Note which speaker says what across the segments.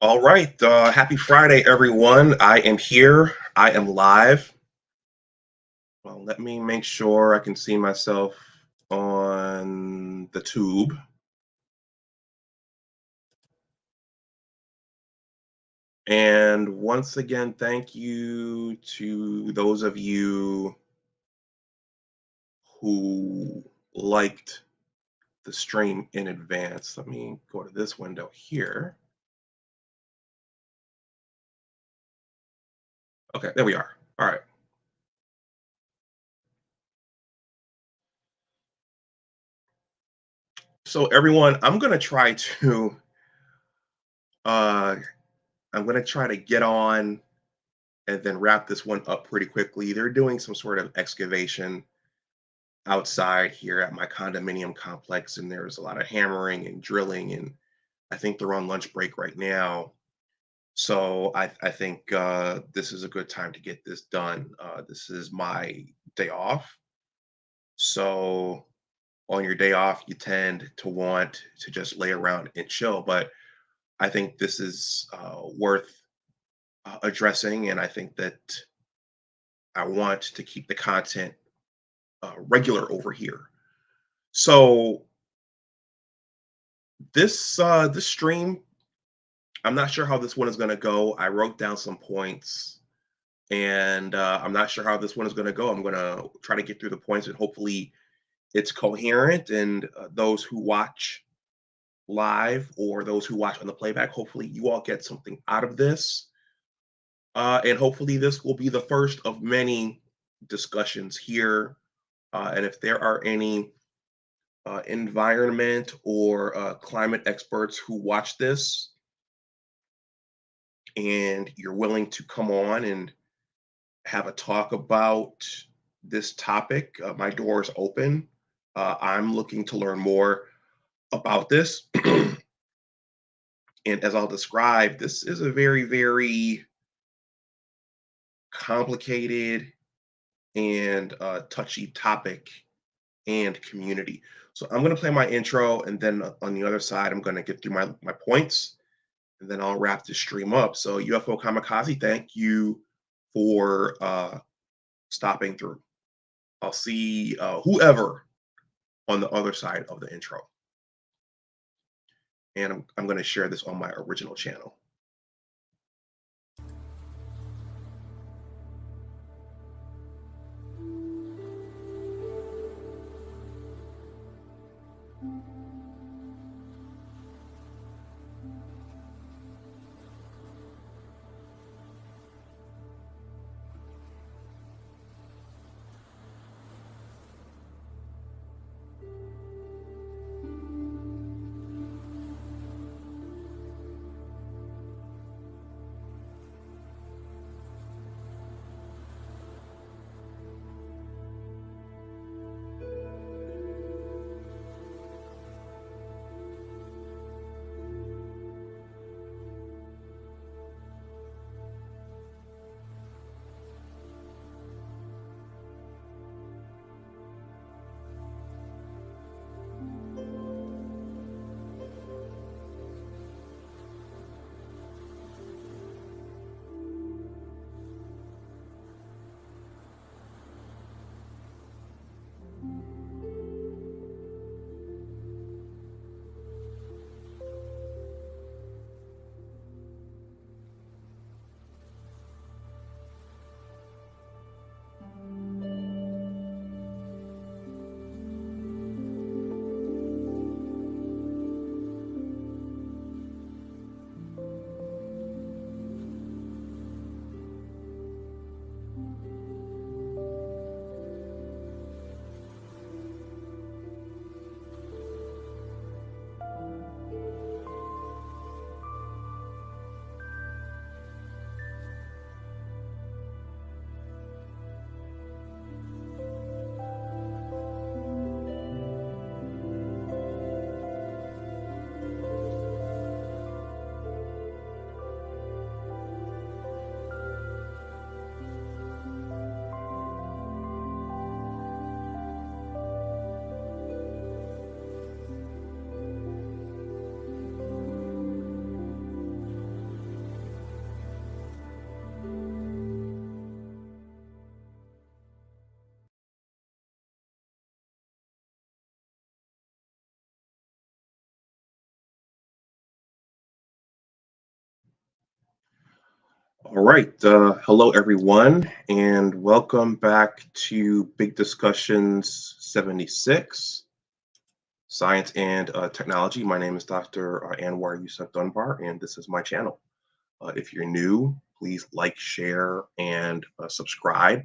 Speaker 1: All right. Happy Friday, everyone. I am here. I am live. Well, let me make sure I can see myself on the tube. And once again, thank you to those of you who liked the stream in advance. Let me go to this window here. Okay, there we are. All right. So everyone, uh I'm going to try to get on and then wrap this one up pretty quickly. They're doing some sort of excavation outside here at my condominium complex, and there's a lot of hammering and drilling, and I think they're on lunch break right now. So I think this is a good time to get this done. This is my day off. So on your day off, you tend to want to just lay around and chill. But I think this is worth addressing, and I think that I want to keep the content regular over here. So this stream, I'm not sure how this one is going to go. I wrote down some points, and I'm not sure how this one is going to go. I'm going to try to get through the points, and hopefully it's coherent. And those who watch live or those who watch on the playback, hopefully you all get something out of this. And hopefully this will be the first of many discussions here. And if there are any environment or climate experts who watch this and you're willing to come on and have a talk about this topic, my door is open. I'm looking to learn more about this. And as I'll describe, this is a very, very complicated and touchy topic and community. So I'm going to play my intro, and then on the other side, I'm going to get through my points, and then I'll wrap this stream up. So UFO Kamikaze, thank you for stopping through. I'll see whoever on the other side of the intro. And I'm going to share this on my original channel. All right. Hello, everyone, and welcome back to Big Discussions 76 Science and Technology. My name is Dr. Anwar Yusuf Dunbar, and this is my channel. If you're new, please like, share, and subscribe.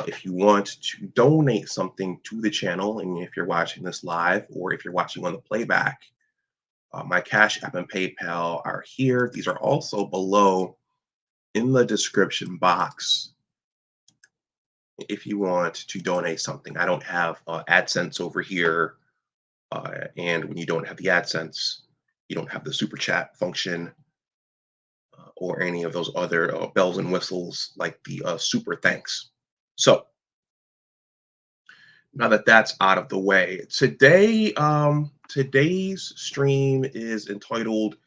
Speaker 1: If you want to donate something to the channel, and if you're watching this live or if you're watching on the playback, my Cash App and PayPal are here. These are also below in the description box if you want to donate something. I don't have AdSense over here. And when you don't have the AdSense, you don't have the super chat function or any of those other bells and whistles like the super thanks. So now that that's out of the way, today's stream is entitled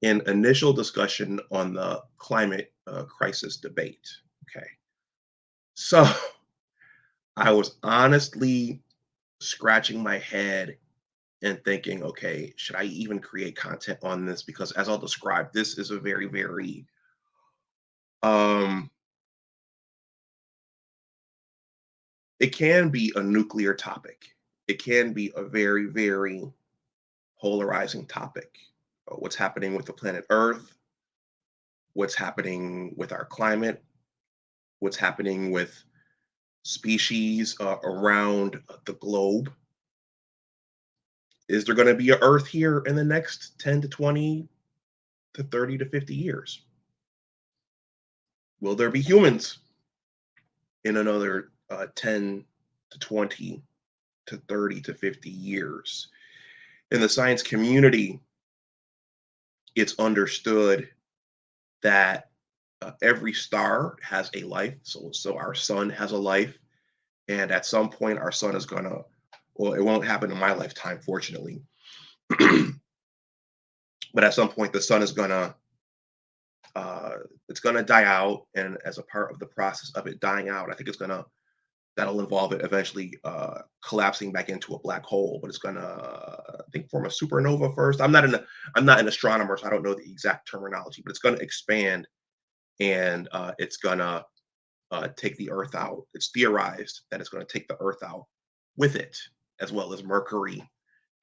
Speaker 1: "An Initial Discussion on the Climate Crisis Debate." Okay, so I was honestly scratching my head and thinking, okay, should I even create content on this? Because as I'll describe, this is a very, very um it can be a nuclear topic. It can be a very, very polarizing topic. What's happening with the planet Earth, what's happening with our climate, what's happening with species around the globe. Is there going to be a Earth here in the next 10 to 20 to 30 to 50 years? Will there be humans in another 10 to 20 to 30 to 50 years? In the science community, it's understood that every star has a life. So our sun has a life. And at some point, our sun is going to, well, it won't happen in my lifetime, fortunately. But at some point, the sun is going to, uh, it's going to die out. And as a part of the process of it dying out, I think that'll involve it eventually collapsing back into a black hole, but it's gonna, I think, form a supernova first. I'm not an astronomer, so I don't know the exact terminology, but it's gonna expand and it's gonna take the Earth out. It's theorized that it's gonna take the Earth out with it, as well as Mercury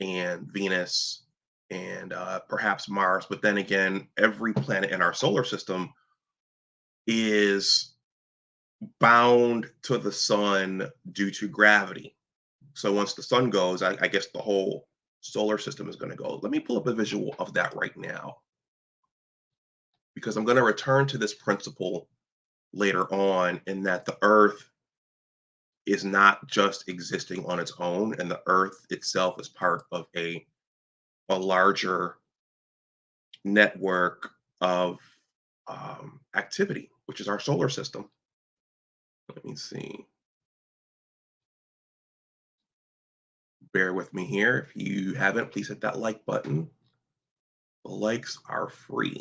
Speaker 1: and Venus and perhaps Mars. But then again, every planet in our solar system is bound to the sun due to gravity. So once the sun goes, I guess the whole solar system is going to go. Let me pull up a visual of that right now because I'm going to return to this principle later on in that the Earth is not just existing on its own, and the Earth itself is part of a larger network of activity, which is our solar system. Let me see. Bear with me here. If you haven't, please hit that like button. The likes are free.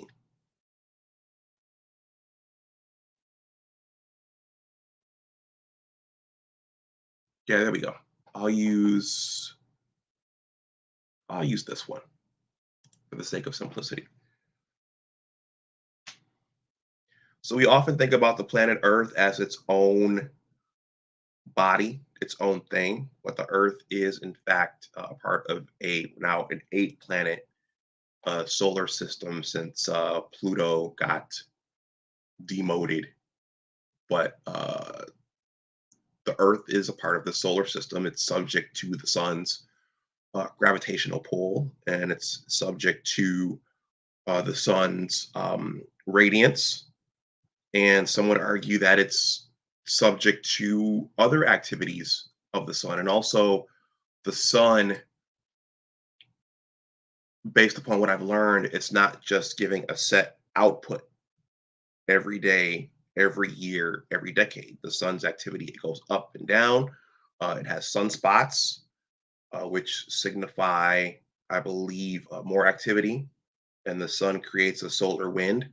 Speaker 1: Yeah, there we go. I'll use I'll use this one for the sake of simplicity. So we often think about the planet Earth as its own body, its own thing, but the Earth is in fact a part of a now an 8 planet solar system since Pluto got demoted. But the Earth is a part of the solar system. It's subject to the sun's gravitational pull, and it's subject to the sun's radiance. And some would argue that it's subject to other activities of the sun. And also, the sun, based upon what I've learned, it's not just giving a set output every day, every year, every decade. The sun's activity, it goes up and down. It has sunspots, which signify, I believe, more activity. And the sun creates a solar wind,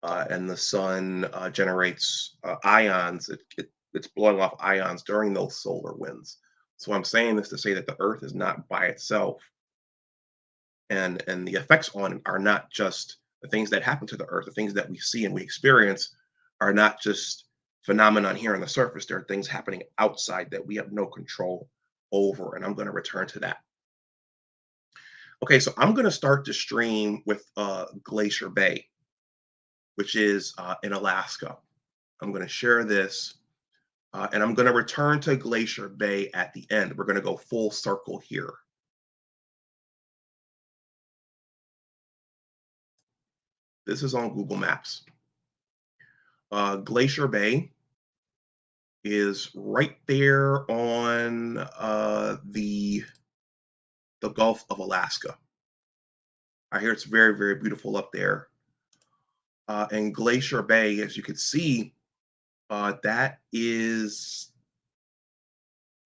Speaker 1: and the sun generates ions. It's blowing off ions during those solar winds. So I'm saying this to say that the Earth is not by itself, and the effects on it are not just The things that happen to the Earth, the things that we see and we experience, are not just phenomenon here on the surface. There are things happening outside that we have no control over, and I'm going to return to that. Okay, so I'm going to start the stream with Glacier Bay, which is in Alaska. I'm going to share this, and I'm going to return to Glacier Bay at the end. We're going to go full circle here. This is on Google Maps. Glacier Bay is right there on the Gulf of Alaska. I hear it's very, very beautiful up there. And Glacier Bay, as you can see, that is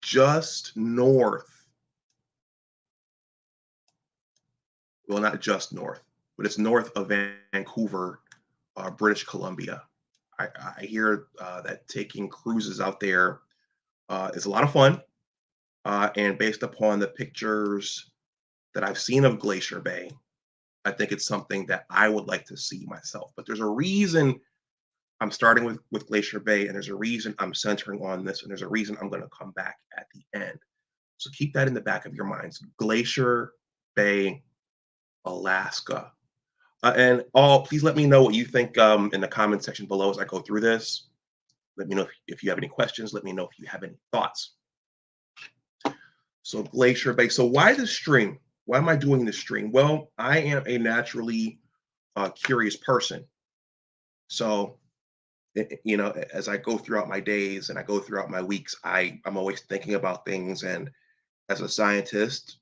Speaker 1: just north. Well, not just north, but it's north of Vancouver, British Columbia. I hear that taking cruises out there is a lot of fun. And based upon the pictures that I've seen of Glacier Bay, I think it's something that I would like to see myself. But there's a reason I'm starting with Glacier Bay, and there's a reason I'm centering on this, and there's a reason I'm going to come back at the end. So keep that in the back of your minds. Glacier Bay, Alaska. And all, please let me know what you think in the comment section below as I go through this. Let me know if you have any questions. Let me know if you have any thoughts. So Glacier Bay. So why this stream? Why am I doing this stream? Well, I am a naturally curious person. So, you know, as I go throughout my days and I go throughout my weeks, I'm always thinking about things. And as a scientist,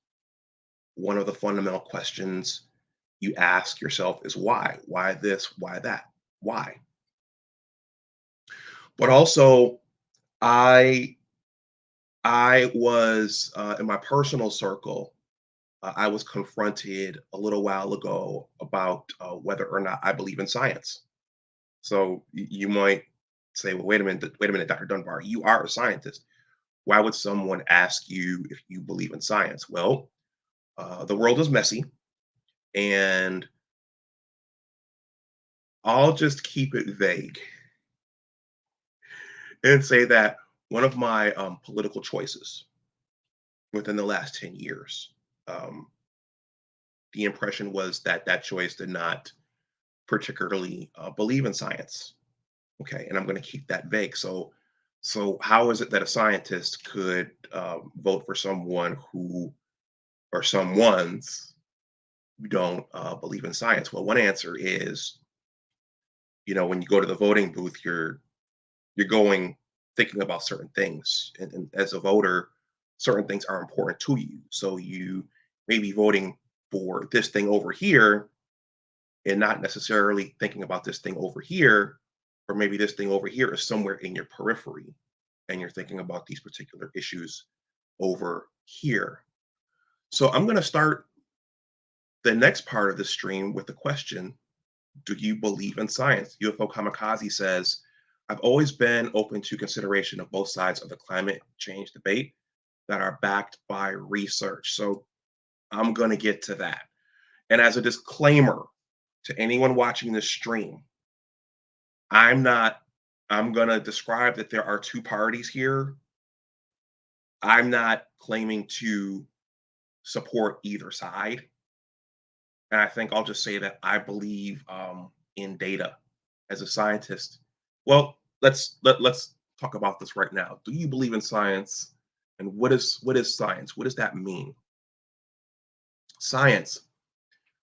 Speaker 1: one of the fundamental questions you ask yourself is why? Why this? Why that? Why? But also, I I was in my personal circle. I was confronted a little while ago about whether or not I believe in science. So you might say, well, wait a minute, Dr. Dunbar, you are a scientist. Why would someone ask you if you believe in science? Well, the world is messy, and I'll just keep it vague and say that one of my political choices within the last 10 years, um, the impression was that that choice did not particularly believe in science. Okay, and I'm going to keep that vague. So how is it that a scientist could vote for someone who or someone's who don't believe in science? Well, one answer is, you know, when you go to the voting booth, you're going thinking about certain things, and as a voter, certain things are important to you. So you may be voting for this thing over here and not necessarily thinking about this thing over here, or maybe this thing over here is somewhere in your periphery and you're thinking about these particular issues over here. So I'm going to start the next part of the stream with the question: do you believe in science? UFO Kamikaze says, I've always been open to consideration of both sides of the climate change debate that are backed by research. So I'm going to get to that. And as a disclaimer to anyone watching this stream, I'm not, I'm going to describe that there are two parties here. I'm not claiming to support either side. And I think I'll just say that I believe in data as a scientist. Well, let's talk about this right now. Do you believe in science? And what is science? What does that mean? Science.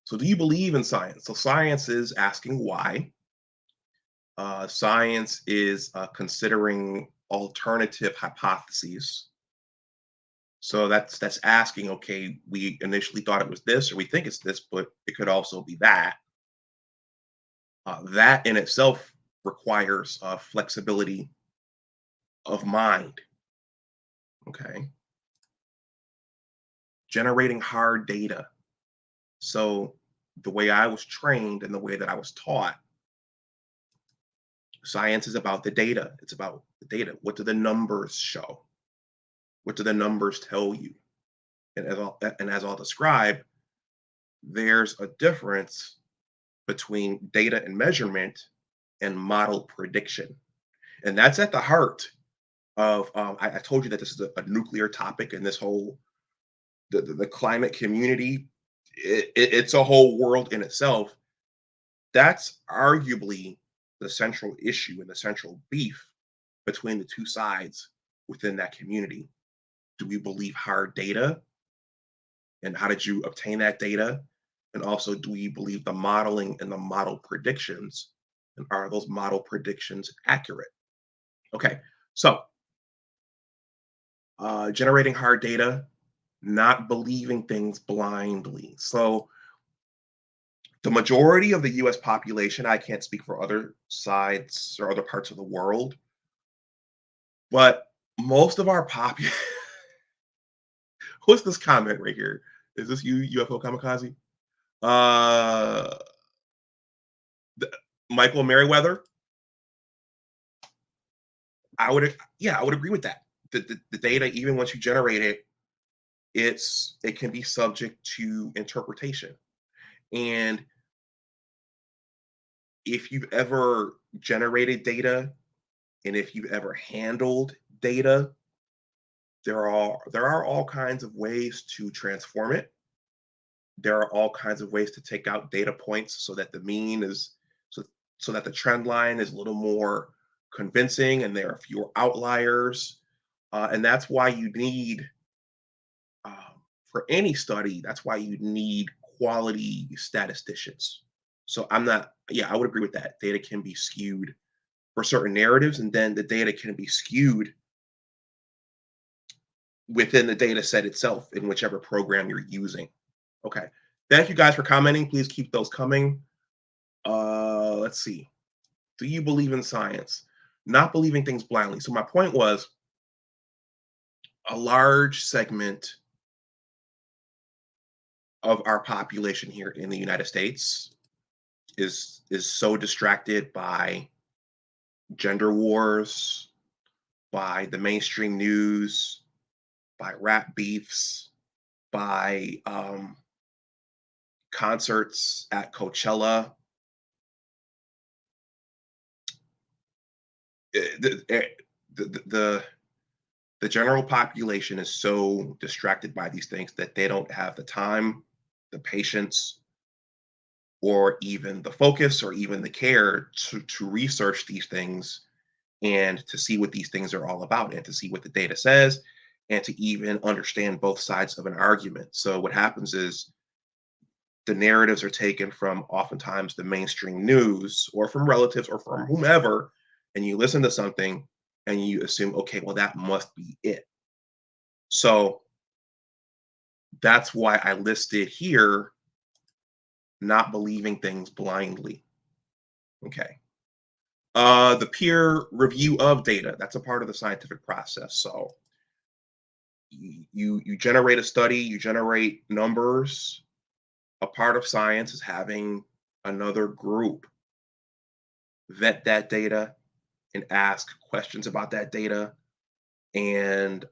Speaker 1: So do you believe in science? So science is asking why. Science is considering alternative hypotheses. So that's asking, okay, we initially thought it was this, or we think it's this, but it could also be that. That in itself requires flexibility of mind. Okay, generating hard data. So the way I was trained and the way that I was taught, science is about the data. It's about the data. What do the numbers show? What do the numbers tell you? And as I'll describe, there's a difference between data and measurement and model prediction. And that's at the heart of, I told you that this is a nuclear topic, and this whole, the climate community, it's a whole world in itself. That's arguably the central issue and the central beef between the two sides within that community. Do we believe hard data, and how did you obtain that data? And also, do we believe the modeling and the model predictions? And are those model predictions accurate? Okay, so generating hard data, not believing things blindly. So the majority of the US population, I can't speak for other sides or other parts of the world, but most of our population, what's this comment right here? Is this you, UFO Kamikaze? Uh, the, Michael Merriweather, yeah, I would agree with that. The data, even once you generate it, it can be subject to interpretation. And if you've ever generated data, and if you've ever handled data, there are all kinds of ways to transform it. There are all kinds of ways to take out data points so that the mean is, so so that the trend line is a little more convincing and there are fewer outliers. And that's why you need, for any study, that's why you need quality statisticians. So I'm not, yeah, I would agree with that. Data can be skewed for certain narratives, and then the data can be skewed within the data set itself in whichever program you're using. Okay. Thank you guys for commenting. Please keep those coming. Let's see. Do you believe in science? Not believing things blindly. So my point was, a large segment of our population here in the United States is so distracted by gender wars, by the mainstream news, by rap beefs, by concerts at Coachella. The the general population is so distracted by these things that they don't have the time, the patience, or even the focus, or even the care to research these things and to see what these things are all about, and to see what the data says, and to even understand both sides of an argument. So what happens is, the narratives are taken from oftentimes the mainstream news or from relatives or from whomever, and you listen to something and you assume, okay, well, that must be it. So that's why I listed here, not believing things blindly. Okay. The peer review of data, that's a part of the scientific process. So you generate a study, you generate numbers. A part of science is having another group vet that data and ask questions about that data, and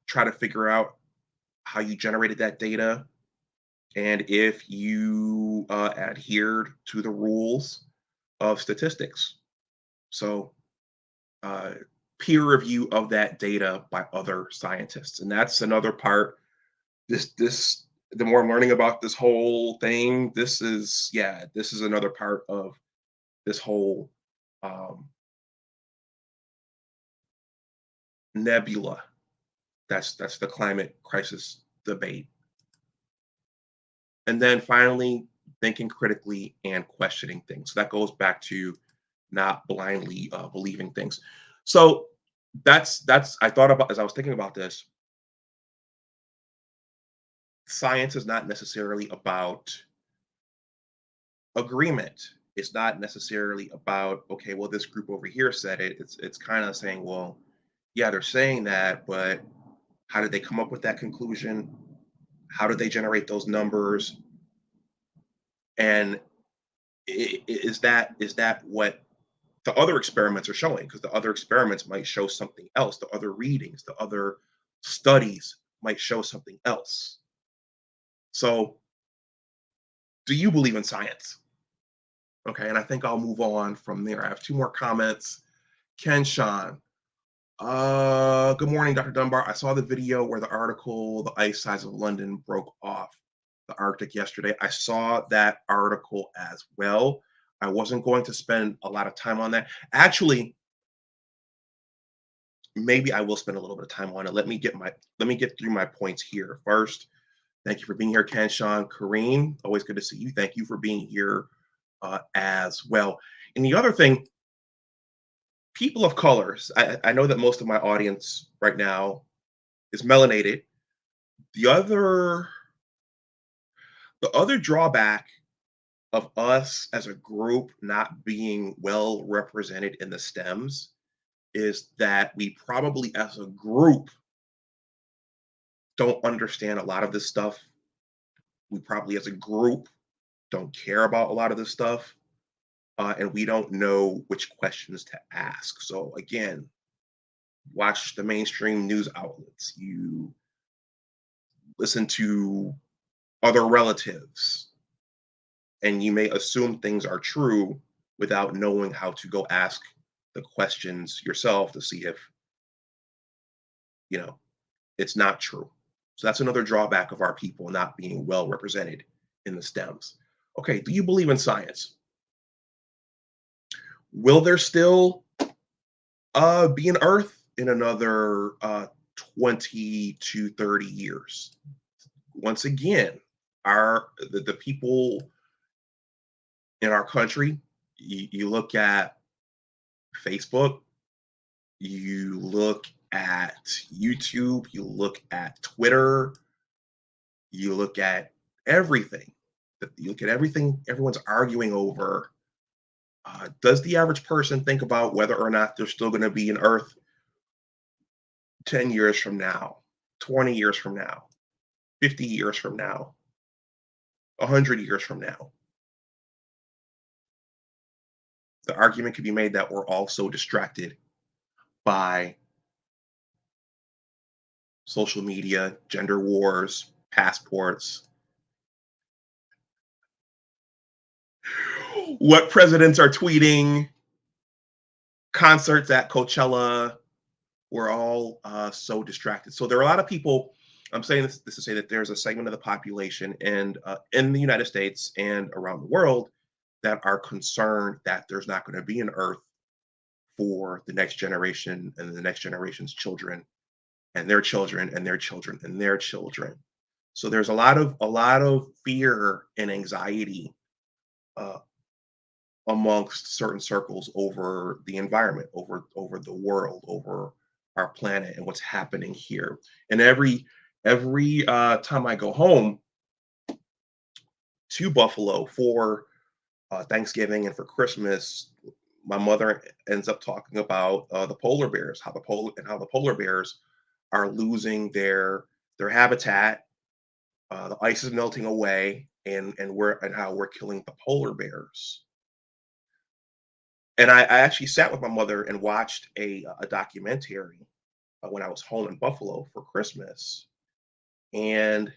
Speaker 1: try to figure out how you generated that data, and if you adhered to the rules of statistics. So, uh, peer review of that data by other scientists, and that's another part. This the more I'm learning about this whole thing, this is, yeah, this is another part of this whole um, nebula. That's the climate crisis debate. And then finally, thinking critically and questioning things. So that goes back to not blindly believing things. So that's I thought about, as I was thinking about this. Science is not necessarily about agreement. It's not necessarily about, okay, well, this group over here said it. It's kind of saying, well, yeah, they're saying that, but how did they come up with that conclusion? How did they generate those numbers? And is that what the other experiments are showing? Because the other experiments might show something else. The other readings, the other studies might show something else. So Do you believe in science? Okay, and I think I'll move on from there. I have two more comments. Ken Sean. Good morning, Dr. Dunbar. I saw the video where the article, The Ice Size of London, broke off the Arctic yesterday. I saw that article as well. I wasn't going to spend a lot of time on that. Actually, maybe I will spend a little bit of time on it. Let me get through my points here first. Thank you for being here, Ken, Sean, Kareem. Always good to see you. Thank you for being here as well. And the other thing, people of colors. I know that most of my audience right now is melanated. The other the other drawback of us as a group not being well represented in the stems is that we probably as a group don't understand a lot of this stuff. We probably as a group don't care about a lot of this stuff, and we don't know which questions to ask. So again, watch the mainstream news outlets. You listen to other relatives, and you may assume things are true without knowing how to go ask the questions yourself to see if you know it's not true. So that's another drawback of our people not being well represented in the stems. Okay, do you believe in science? Will there still be an earth in another 20 to 30 years? Once again, the people in our country, you look at Facebook, you look at YouTube, you look at Twitter, you look at everything. You look at everything everyone's arguing over. Does the average person think about whether or not there's still going to be an Earth 10 years from now, 20 years from now, 50 years from now, 100 years from now? The argument could be made that we're all so distracted by social media, gender wars, passports, what presidents are tweeting, concerts at Coachella. We're all so distracted. So there are a lot of people. I'm saying this to say that there's a segment of the population and in the United States and around the world that are concerned that there's not going to be an Earth for the next generation and the next generation's children and their children and their children and their children. So there's a lot of fear and anxiety uh, amongst certain circles over the environment, over the world, over our planet, and what's happening here. And every time I go home to Buffalo for Thanksgiving and for Christmas, my mother ends up talking about the polar bears, how the polar bears are losing their habitat. The ice is melting away, and how we're killing the polar bears. And I actually sat with my mother and watched a documentary when I was home in Buffalo for Christmas. And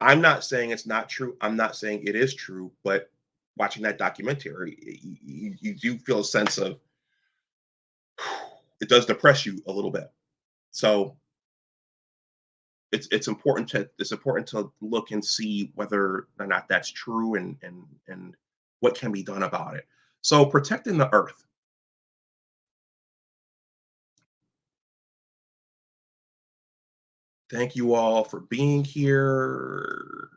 Speaker 1: I'm not saying it's not true. I'm not saying it is true, but watching that documentary, you do feel a sense of it does depress you a little bit. So it's important to look and see whether or not that's true and what can be done about it. So protecting the earth. Thank you all for being here.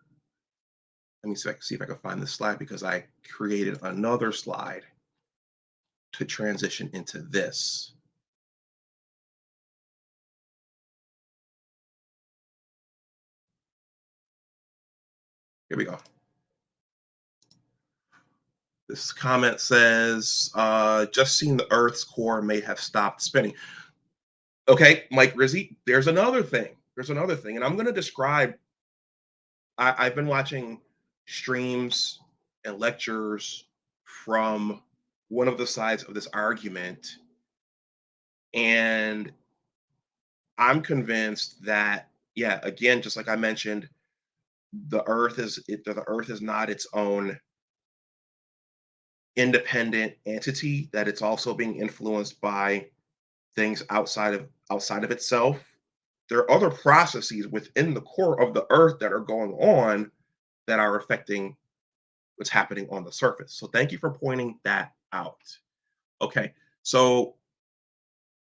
Speaker 1: Let me see if I can find this slide because I created another slide to transition into this. Here we go. This comment says, just seen the Earth's core may have stopped spinning. Okay, Mike Rizzi, there's another thing. There's another thing. And I'm going to describe, I've been watching streams and lectures from one of the sides of this argument. And I'm convinced that, yeah, again, just like I mentioned, the Earth is not its own independent entity, that it's also being influenced by things outside of itself. There are other processes within the core of the Earth that are going on that are affecting what's happening on the surface. So thank you for pointing that out. Okay, so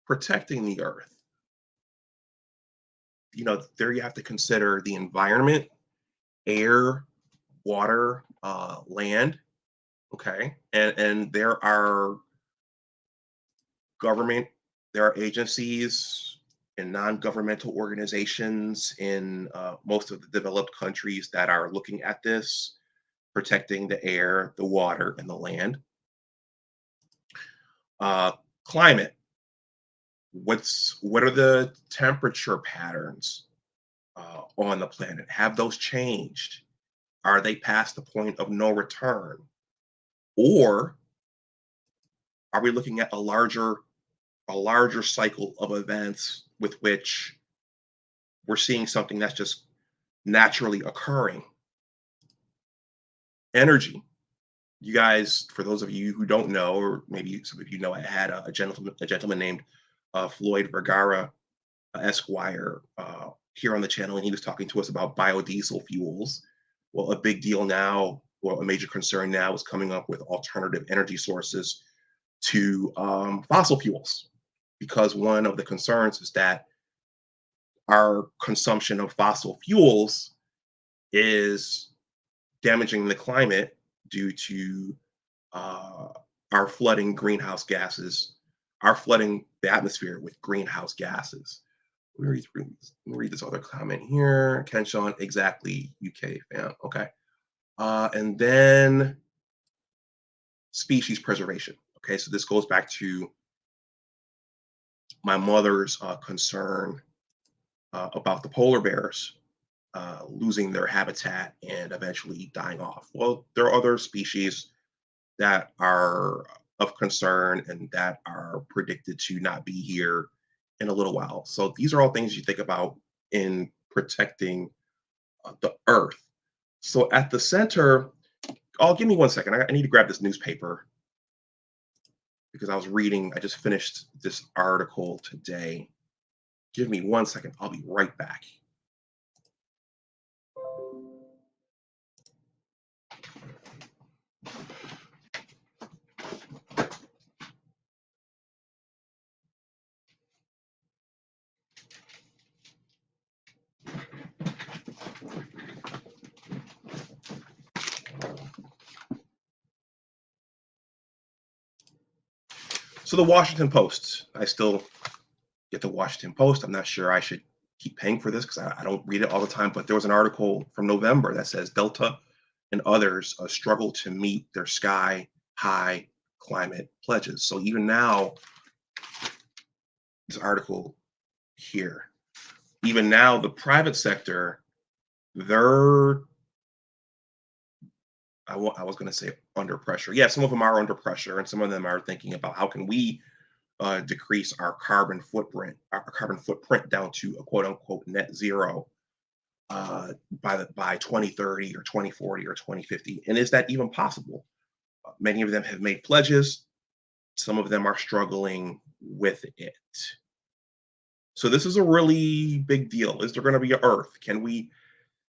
Speaker 1: protecting the Earth, there you have to consider the environment, air, water, land. Okay, and government, there are agencies and non-governmental organizations in most of the developed countries that are looking at this, protecting the air, the water, and the land. Uh, Climate. What are the temperature patterns on the planet? Have those changed? Are they past the point of no return? Or are we looking at a larger cycle of events with which we're seeing something that's just naturally occurring? Energy. You guys, for those of you who don't know, or maybe some of you know, I had a gentleman named Floyd Vergara, Esquire, here on the channel, and he was talking to us about biodiesel fuels. Well, a big deal now, or a major concern now, is coming up with alternative energy sources to fossil fuels, because one of the concerns is that our consumption of fossil fuels is damaging the climate due to uh, our flooding greenhouse gases, our flooding the atmosphere with greenhouse gases. Let me read this other comment here. Ken Sean, exactly, UK fam. Okay. And then species preservation. Okay, so this goes back to my mother's concern about the polar bears losing their habitat and eventually dying off. Well, there are other species that are of concern and that are predicted to not be here in a little while. So these are all things you think about in protecting the earth. So at the center, give me 1 second. I need to grab this newspaper because I just finished this article today. Give me 1 second. I'll be right back. So the Washington Post, I still get the Washington Post. I'm not sure I should keep paying for this because I don't read it all the time, but there was an article from November that says Delta and others struggle to meet their sky high climate pledges. So even now, this article here, even now, the private sector, they're, I was going to say under pressure. Yeah, some of them are under pressure, and some of them are thinking about how can we decrease our carbon footprint down to a quote unquote net zero by 2030 or 2040 or 2050. And is that even possible? Many of them have made pledges. Some of them are struggling with it. So this is a really big deal. Is there going to be an Earth? Can we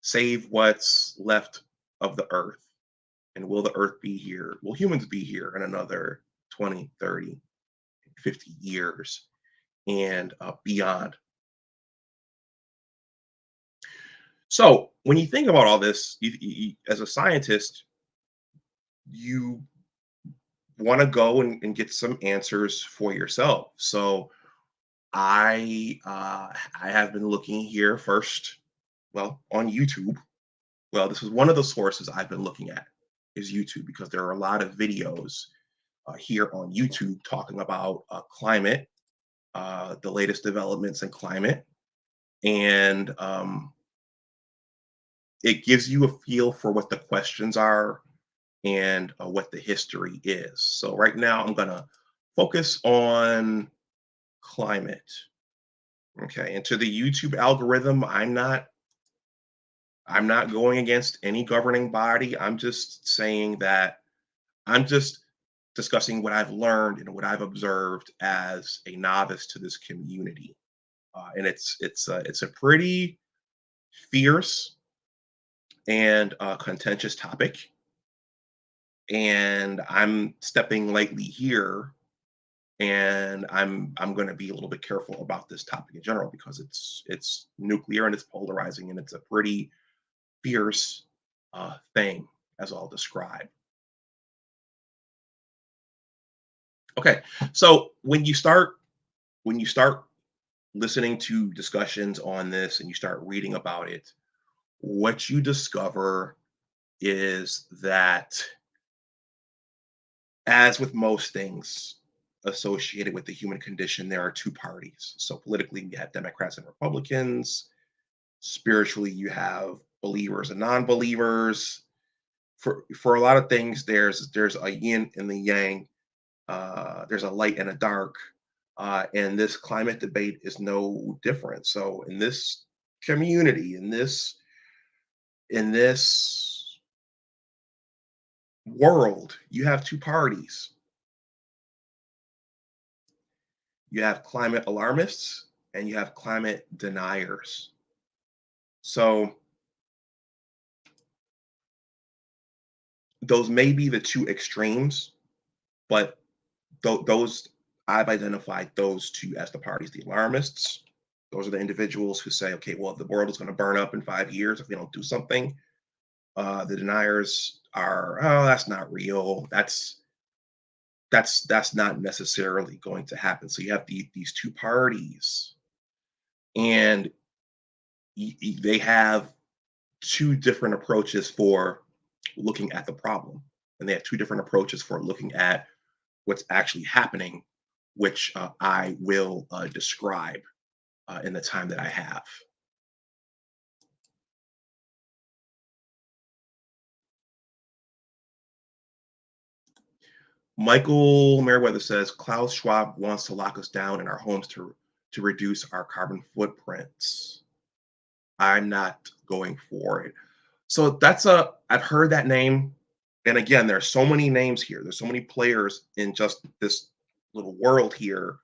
Speaker 1: save what's left of the Earth? And will the Earth be here? Will humans be here in another 20, 30, 50 years and beyond? So when you think about all this, as a scientist, you want to go and get some answers for yourself. So I have been looking here first, well, on YouTube. Well, this is one of the sources I've been looking at is YouTube, because there are a lot of videos here on YouTube talking about climate, the latest developments in climate, and it gives you a feel for what the questions are and what the history is. So right now I'm gonna focus on climate. Okay, and to the YouTube algorithm, I'm not going against any governing body. I'm just saying that I'm just discussing what I've learned and what I've observed as a novice to this community. And it's a pretty fierce and contentious topic. And I'm stepping lightly here, and I'm going to be a little bit careful about this topic in general because it's nuclear and it's polarizing and it's a pretty fierce thing, as I'll describe. Okay, so when you start listening to discussions on this and you start reading about it, what you discover is that, as with most things associated with the human condition, there are two parties. So politically, you have Democrats and Republicans. Spiritually, you have believers and non-believers. For a lot of things, there's a yin and the yang. There's a light and a dark, and this climate debate is no different. So in this community, in this world, you have two parties. You have climate alarmists and you have climate deniers. So those may be the two extremes, but those I've identified those two as the parties. The alarmists, those are the individuals who say, okay, well, the world is going to burn up in 5 years if we don't do something. The deniers are, oh, that's not real. That's not necessarily going to happen. So you have these two parties, and they have two different approaches for looking at the problem, and they have two different approaches for looking at what's actually happening, which I will describe in the time that I have. Michael Merriweather says Klaus Schwab wants to lock us down in our homes to reduce our carbon footprints. I'm not going for it. So I've heard that name. And again, there's so many names here. There's so many players in just this little world here.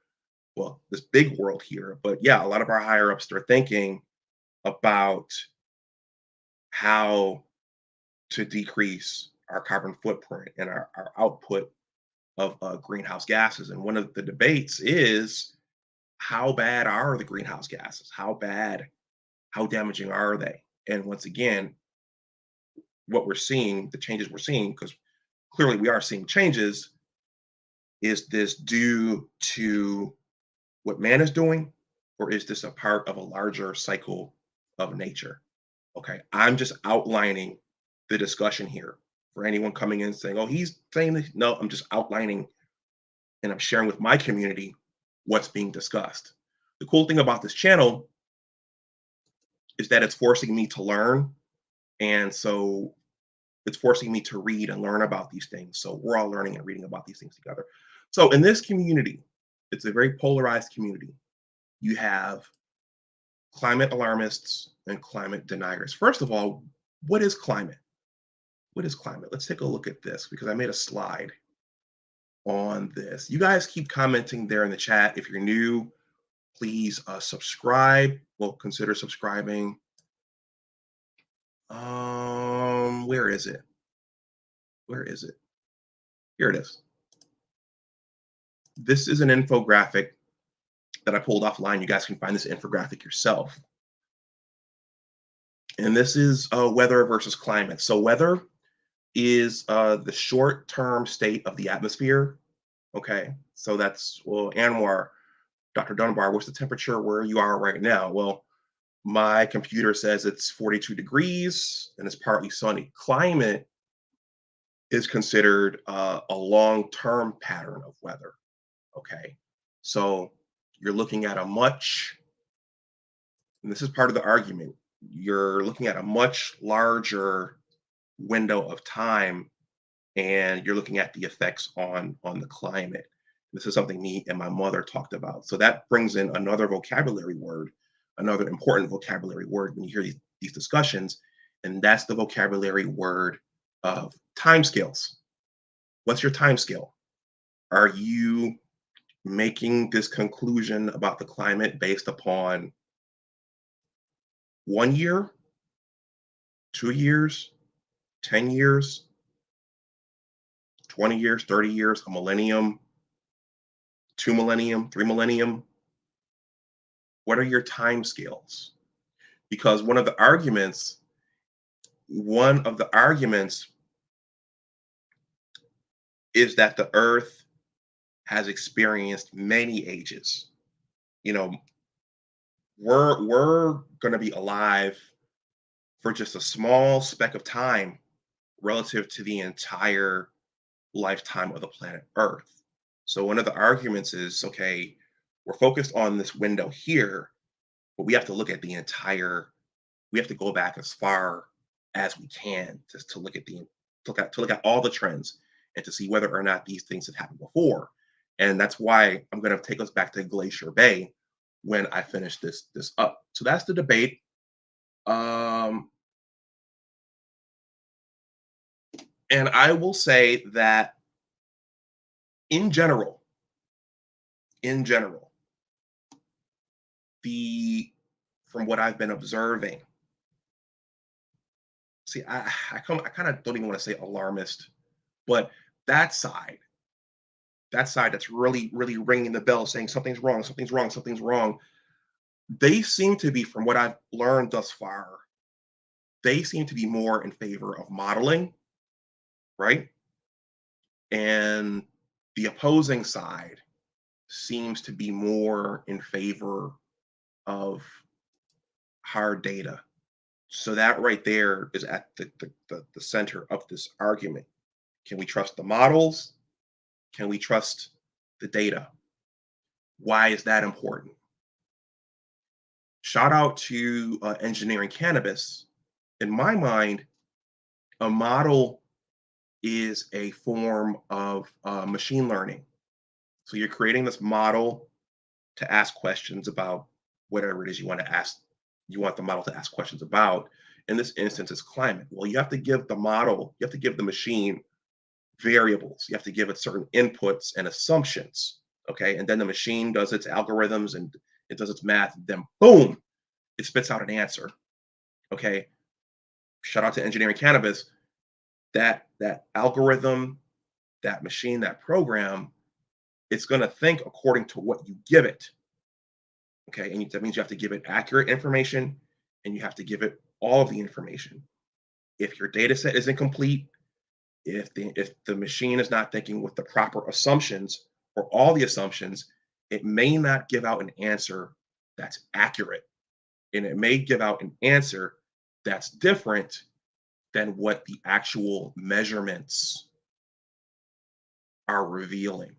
Speaker 1: Well, this big world here. But yeah, a lot of our higher ups are thinking about how to decrease our carbon footprint and our output of greenhouse gases. And one of the debates is, how bad are the greenhouse gases? How damaging are they? And once again, what we're seeing, the changes we're seeing, because clearly we are seeing changes, is this due to what man is doing, or is this a part of a larger cycle of nature? Okay, I'm just outlining the discussion here for anyone coming in saying, oh, he's saying this. No, I'm just outlining and I'm sharing with my community what's being discussed. The cool thing about this channel is that it's forcing me to learn. And so it's forcing me to read and learn about these things. So we're all learning and reading about these things together. So in this community, it's a very polarized community. You have climate alarmists and climate deniers. First of all, what is climate? What is climate? Let's take a look at this because I made a slide on this. You guys keep commenting there in the chat. If you're new, please subscribe. Well, consider subscribing. Where is it? Where is it? Here it is. This is an infographic that I pulled offline. You guys can find this infographic yourself. And this is weather versus climate. So weather is the short-term state of the atmosphere. Okay, so that's, well, Anwar, Dr. Dunbar, what's the temperature where you are right now? Well, my computer says it's 42 degrees and it's partly sunny. Climate is considered a long-term pattern of weather. Okay, so you're looking at a much, and this is part of the argument, you're looking at a much larger window of time, and you're looking at the effects on the climate. This is something me and my mother talked about. So that brings in another vocabulary word, another important vocabulary word when you hear these discussions, And that's the vocabulary word of timescales. What's your time scale? Are you making this conclusion about the climate based upon 1 year, 2 years, 10 years, 20 years, 30 years, a millennium, 2 millennium, 3 millennium? What are your time scales? Because one of the arguments is that the earth has experienced many ages. You know, we're going to be alive for just a small speck of time relative to the entire lifetime of the planet Earth. So one of the arguments is, okay, we're focused on this window here, but we have to look at the entire, we have to go back as far as we can just to look at all the trends and to see whether or not these things have happened before. And that's why I'm going to take us back to Glacier Bay when I finish this up. So that's the debate. Um, and I will say that in general, in general, the from what I've been observing, see, I kind of don't even want to say alarmist, but that side, that side that's really ringing the bell, saying something's wrong, something's wrong, something's wrong. They seem to be, from what I've learned thus far, they seem to be more in favor of modeling, right? And the opposing side seems to be more in favor of hard data. So that right there is at the center of this argument. Can we trust the models? Can we trust the data? Why is that important? Shout out to engineering cannabis. In my mind, a model is a form of machine learning. So you're creating this model to ask questions about whatever it is you want to ask. You want the model to ask questions about. In this instance, it's climate. Well, you have to give the model, you have to give the machine variables. You have to give it certain inputs and assumptions. Okay. And then the machine does its algorithms and it does its math. Then boom, it spits out an answer. Okay. Shout out to engineering cannabis. That algorithm, that machine, that program, it's going to think according to what you give it. Okay. And that means you have to give it accurate information and you have to give it all of the information. If your data set is incomplete, if the machine is not thinking with the proper assumptions or all the assumptions, it may not give out an answer that's accurate. And it may give out an answer that's different than what the actual measurements are revealing.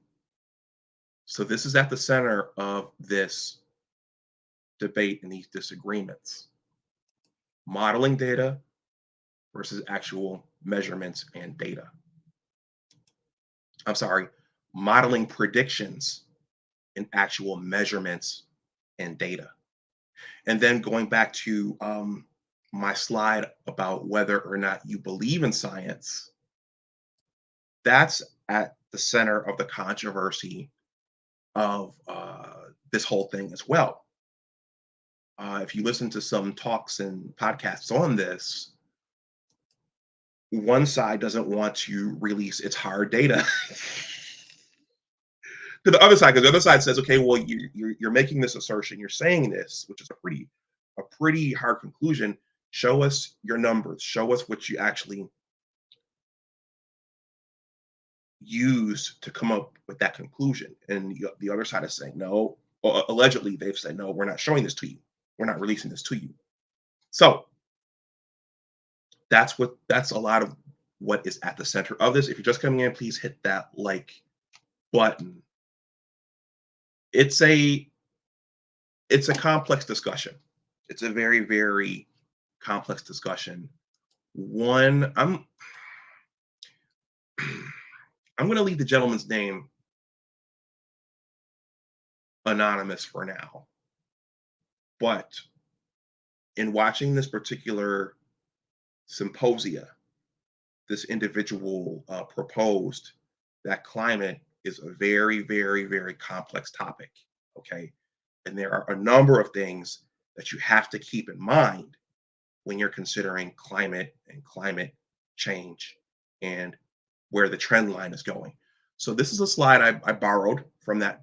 Speaker 1: So this is at the center of this debate and these disagreements. Modeling data versus actual measurements and data. I'm sorry, modeling predictions and actual measurements and data. And then going back to my slide about whether or not you believe in science, that's at the center of the controversy of this whole thing as well. If you listen to some talks and podcasts on this, one side doesn't want to release its hard data to the other side, because the other side says, okay, well, you're making this assertion, you're saying this, which is a pretty hard conclusion. Show us your numbers, show us what you actually use to come up with that conclusion. And the other side is saying no, or allegedly they've said no, we're not showing this to you, we're not releasing this to you. So that's a lot of what is at the center of this. If you're just coming in, please hit that like button. It's a complex discussion. It's a very complex discussion. One, I'm going to leave the gentleman's name anonymous for now. But in watching this particular symposia, this individual proposed that climate is a very, very, very complex topic. Okay. And there are a number of things that you have to keep in mind when you're considering climate and climate change and where the trend line is going. So this is a slide I borrowed from that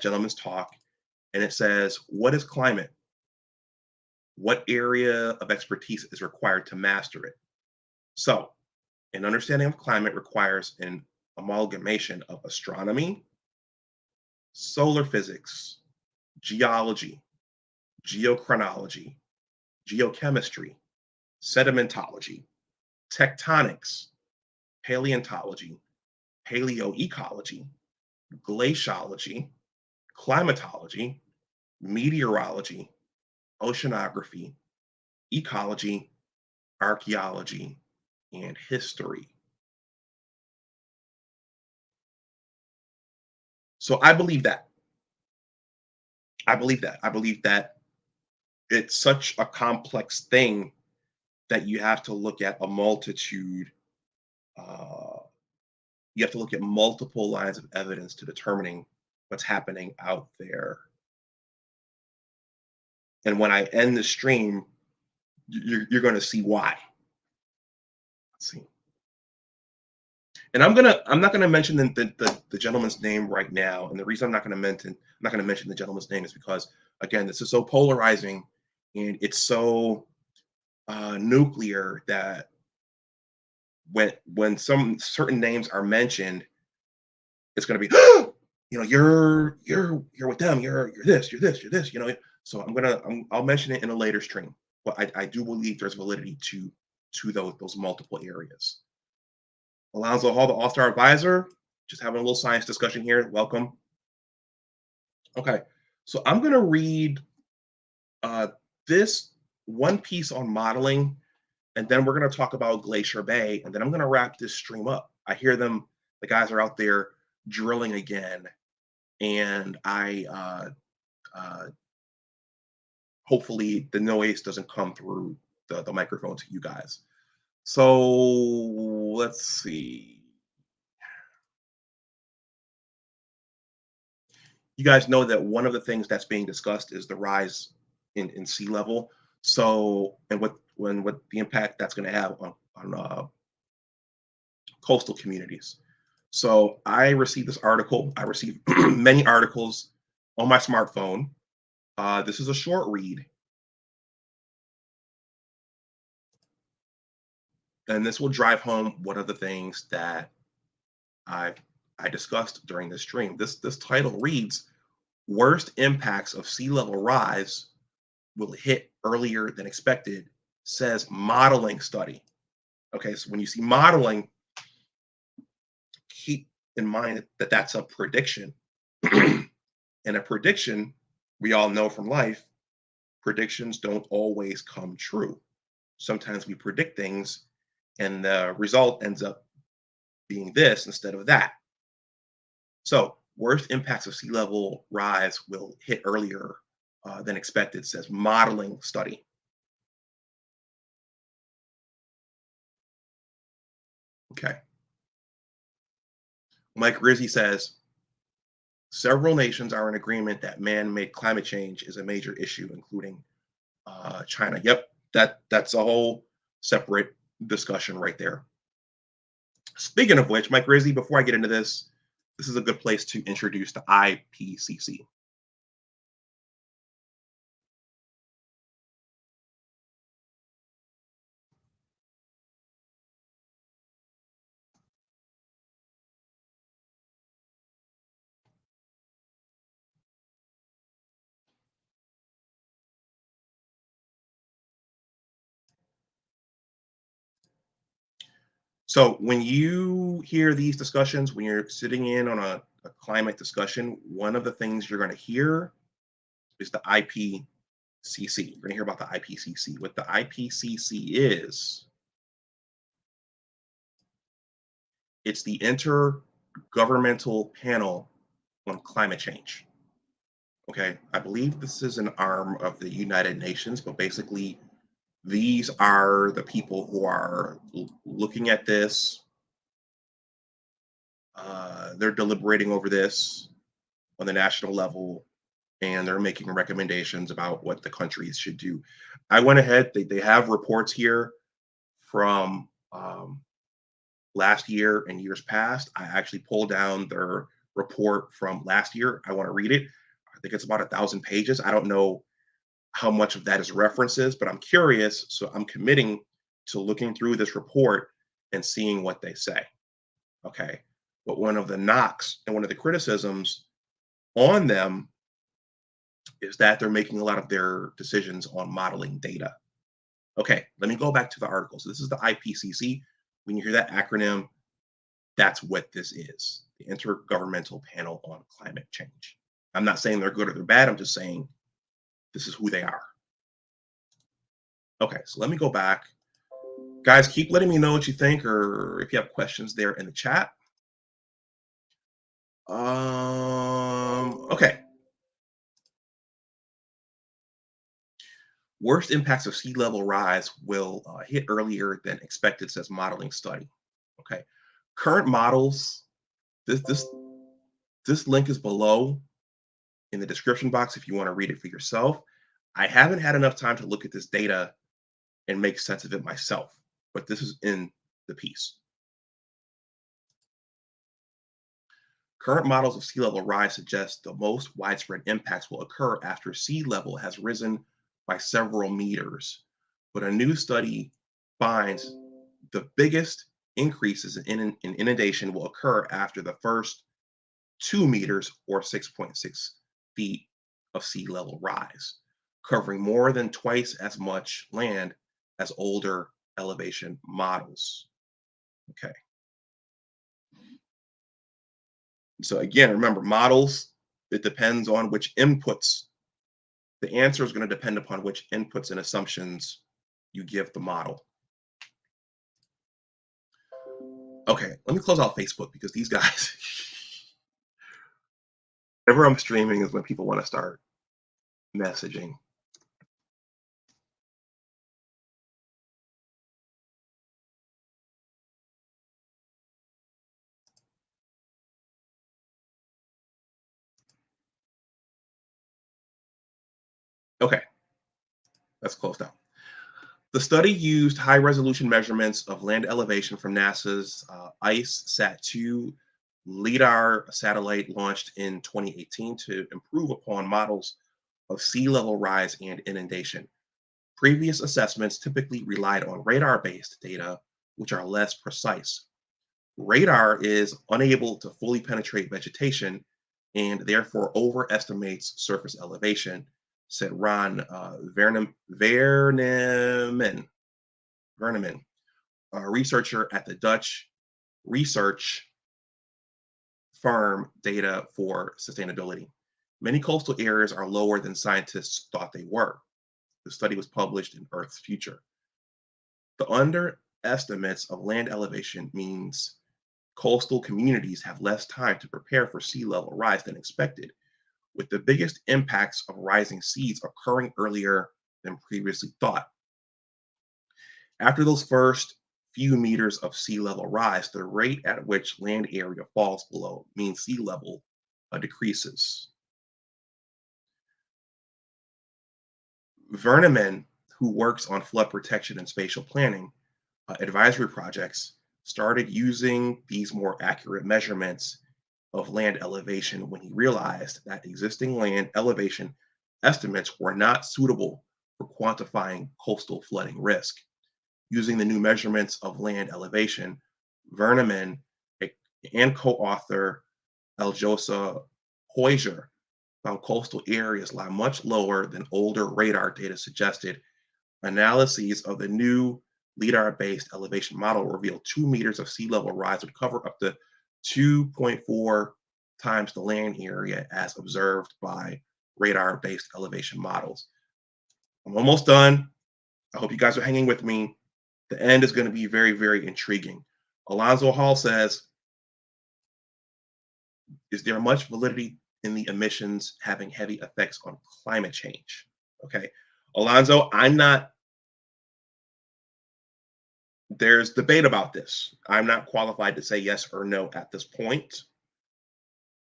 Speaker 1: gentleman's talk, and it says, "What is climate? What area of expertise is required to master it?" So, an understanding of climate requires an amalgamation of astronomy, solar physics, geology, geochronology, geochemistry, sedimentology, tectonics, paleontology, paleoecology, glaciology, climatology, meteorology, oceanography, ecology, archaeology, and history. So I believe that. I believe that. I believe that it's such a complex thing that you have to look at a multitude. Uh, you have to look at multiple lines of evidence to determining what's happening out there. And when I end the stream, you're going to see why. Let's see. And I'm not gonna mention the gentleman's name right now. And the reason I'm not gonna mention the gentleman's name is because again, this is so polarizing and it's so nuclear that when some certain names are mentioned, it's gonna be you're with them, you're this, you're this, you know. So I'll mention it in a later stream. But I do believe there's validity to those multiple areas. Alonzo Hall, the All-Star Advisor, just having a little science discussion here. Welcome. Okay, so I'm going to read uh, this one piece on modeling, and then we're going to talk about Glacier Bay, and then I'm going to wrap this stream up. I hear the guys are out there drilling again, and hopefully the noise doesn't come through the microphone to you guys. So let's see. You guys know that one of the things that's being discussed is the rise in sea level. So, and what the impact that's going to have on coastal communities. So, I received this article. I received many articles on my smartphone. This is a short read, and this will drive home one of the things that I I discussed during this stream. This title reads, "Worst impacts of sea level rise will hit earlier than expected," says modeling study. Okay, so when you see modeling, keep in mind that that's a prediction. And a prediction, we all know from life, predictions don't always come true. Sometimes we predict things and the result ends up being this instead of that. So, worst impacts of sea level rise will hit earlier than expected, says modeling study. Okay. Mike Rizzi says several nations are in agreement that man-made climate change is a major issue, including China. Yep, that's a whole separate discussion right there. Speaking of which, Mike Rizzi, before I get into this is a good place to introduce the IPCC. So when you hear these discussions, when you're sitting in on a climate discussion, one of the things you're going to hear is the IPCC. You're going to hear about the IPCC. What the IPCC is, it's the Intergovernmental Panel on Climate Change. Okay, I believe this is an arm of the United Nations, but basically These are the people who are looking at this. They're deliberating over this on the national level, and they're making recommendations about what the countries should do. I went ahead, they have reports here from last year and years past. I actually pulled down their report from last year. I want to read it. I think it's about 1,000 pages. I don't know how much of that is references, but I'm curious. So I'm committing to looking through this report and seeing what they say. Okay. But one of the knocks and one of the criticisms on them is that they're making a lot of their decisions on modeling data. Okay, let me go back to the article. So this is the IPCC. When you hear that acronym, that's what this is, the Intergovernmental Panel on Climate Change. I'm not saying they're good or they're bad. I'm just saying this is who they are. Okay, so let me go back. Guys, keep letting me know what you think or if you have questions there in the chat. Okay. Worst impacts of sea level rise will hit earlier than expected, says modeling study. Okay. Current models, this link is below in the description box if you want to read it for yourself. I haven't had enough time to look at this data and make sense of it myself, but this is in the piece. Current models of sea level rise suggest the most widespread impacts will occur after sea level has risen by several meters. But a new study finds the biggest increases in inundation will occur after the first 2 meters or 6.6 feet of sea level rise, covering more than twice as much land as older elevation models. Okay. So again, remember models, it depends on which inputs. The answer is going to depend upon which inputs and assumptions you give the model. Okay, let me close out Facebook because these guys, whenever I'm streaming is when people want to start messaging. Okay, let's close down. The study used high resolution measurements of land elevation from NASA's ICE-SAT-2 LIDAR satellite launched in 2018 to improve upon models of sea level rise and inundation. Previous assessments typically relied on radar-based data, which are less precise. Radar is unable to fully penetrate vegetation and therefore overestimates surface elevation, said Ron Verneman, a researcher at the Dutch research firm Data for Sustainability. Many coastal areas are lower than scientists thought they were. The study was published in Earth's Future. The underestimates of land elevation means coastal communities have less time to prepare for sea level rise than expected, with the biggest impacts of rising seas occurring earlier than previously thought. After those first few meters of sea level rise, the rate at which land area falls below mean sea level decreases. Verneman, who works on flood protection and spatial planning advisory projects, started using these more accurate measurements of land elevation when he realized that existing land elevation estimates were not suitable for quantifying coastal flooding risk. Using the new measurements of land elevation, Verneman and co-author Aljosa Hoyser found coastal areas lie much lower than older radar data suggested. Analyses of the new LIDAR-based elevation model revealed 2 meters of sea level rise would cover up to 2.4 times the land area as observed by radar-based elevation models. I'm almost done. I hope you guys are hanging with me. The end is going to be very, very intriguing. Alonzo Hall says, is there much validity in the emissions having heavy effects on climate change? Okay. Alonzo, I'm not There's debate about this. I'm not qualified to say yes or no at this point.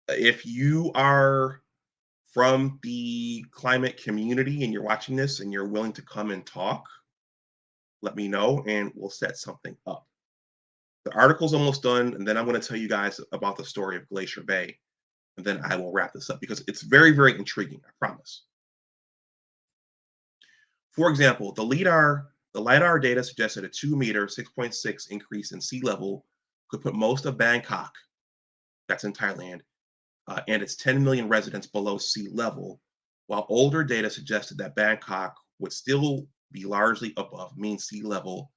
Speaker 1: If you are from the climate community and you're watching this and you're willing to come and talk, let me know and we'll set something up. The article's almost done, and then I'm going to tell you guys about the story of Glacier Bay, and then I will wrap this up because it's very, very intriguing, I promise. For example, the LiDAR data suggested a 2 meter, 6.6 increase in sea level could put most of Bangkok, that's in Thailand, and its 10 million residents below sea level, while older data suggested that Bangkok would still be largely above mean sea level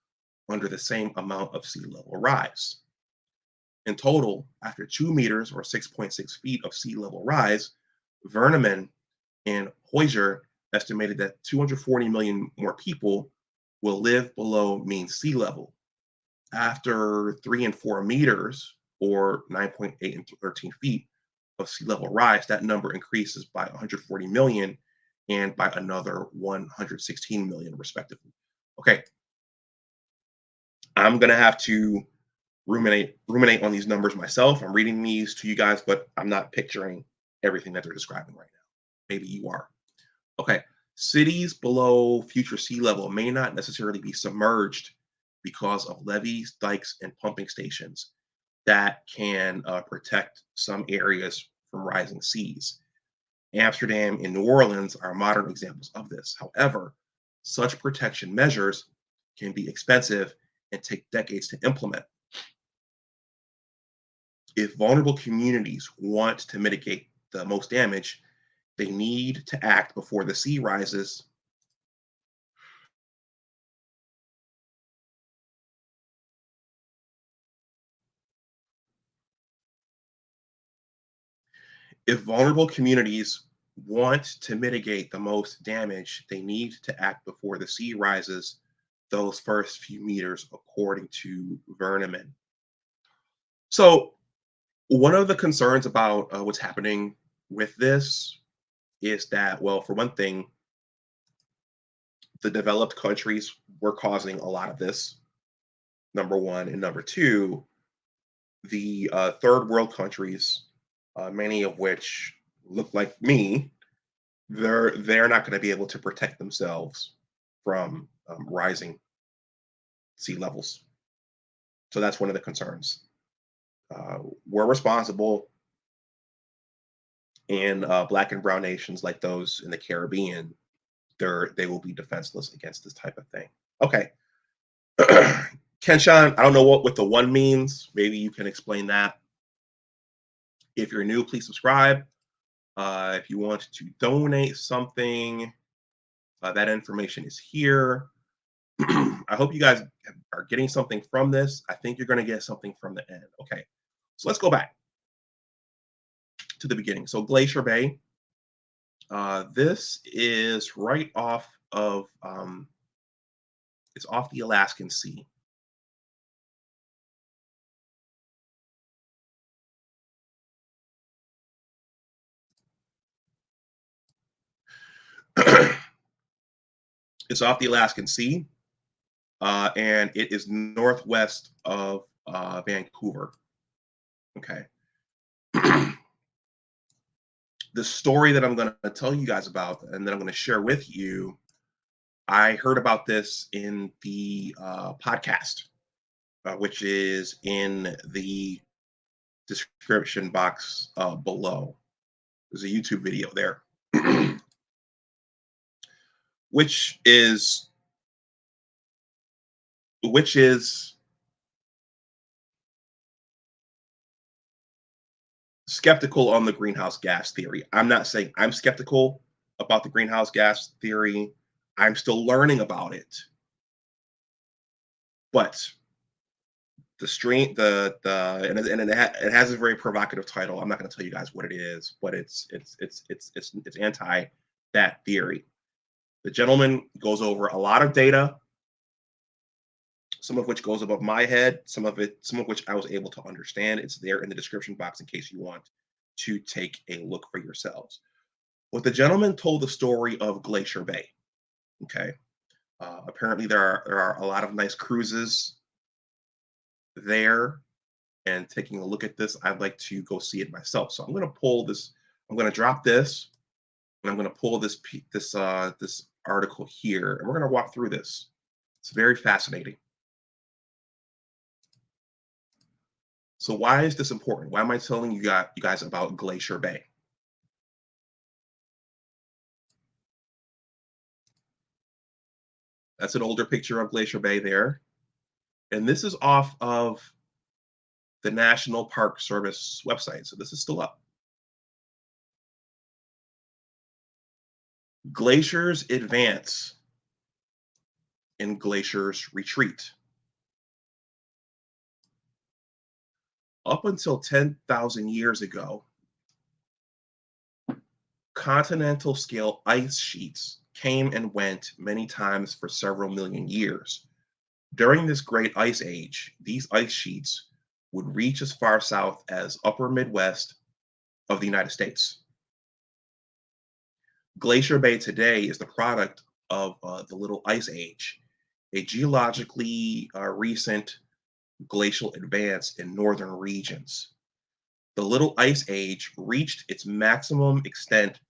Speaker 1: under the same amount of sea level rise. In total, after 2 meters or 6.6 feet of sea level rise, Verneman and Hoyer estimated that 240 million more people will live below mean sea level. After 3 and 4 meters, or 9.8 and 13 feet of sea level rise, that number increases by 140 million and by another 116 million, respectively. Okay, I'm gonna have to ruminate on these numbers myself. I'm reading these to you guys, but I'm not picturing everything that they're describing right now. Maybe you are. Okay, cities below future sea level may not necessarily be submerged because of levees, dikes, and pumping stations that can protect some areas from rising seas. Amsterdam and New Orleans are modern examples of this. However, such protection measures can be expensive and take decades to implement. If vulnerable communities want to mitigate the most damage, they need to act before the sea rises. If vulnerable communities want to mitigate the most damage, they need to act before the sea rises those first few meters, according to Verneman. So, one of the concerns about what's happening with this is that, well, for one thing, the developed countries were causing a lot of this, number one. And number two, the third world countries, many of which look like me, they're not going to be able to protect themselves from rising sea levels. So that's one of the concerns. We're responsible, and black and brown nations like those in the Caribbean, they will be defenseless against this type of thing. Okay, Kenshan, I don't know what the one means. Maybe you can explain that. If you're new, please subscribe. If you want to donate something, that information is here. I hope you guys are getting something from this. I think you're going to get something from the end. Okay, so let's go back to the beginning. So Glacier Bay, this is right off of, it's off the Alaskan Sea. It's off the Alaskan Sea, and it is northwest of Vancouver. Okay. The story that I'm going to tell you guys about and that I'm going to share with you, I heard about this in the podcast, which is in the description box below. There's a YouTube video there, which is which is skeptical on the greenhouse gas theory. I'm not saying I'm skeptical about the greenhouse gas theory. I'm still learning about it. But the stream, and it has a very provocative title. I'm not going to tell you guys what it is, but it's anti that theory. The gentleman goes over a lot of data, some of which goes above my head, some of which I was able to understand. It's there in the description box in case you want to take a look for yourselves. What the gentleman told the story of Glacier Bay. Okay, apparently there are a lot of nice cruises there and taking a look at this, I'd like to go see it myself. So I'm going to pull this. I'm going to drop this, and I'm going to pull this article here, and we're going to walk through this. It's very fascinating. So why is this important? Why am I telling you guys about Glacier Bay? That's an older picture of Glacier Bay there. And this is off of the National Park Service website. So this is still up. Glaciers advance and glaciers retreat. Up until 10,000 years ago, continental scale ice sheets came and went many times for several million years. During this great ice age, these ice sheets would reach as far south as upper Midwest of the United States. Glacier Bay today is the product of the Little Ice Age, a geologically recent glacial advance in northern regions. The Little Ice Age reached its maximum extent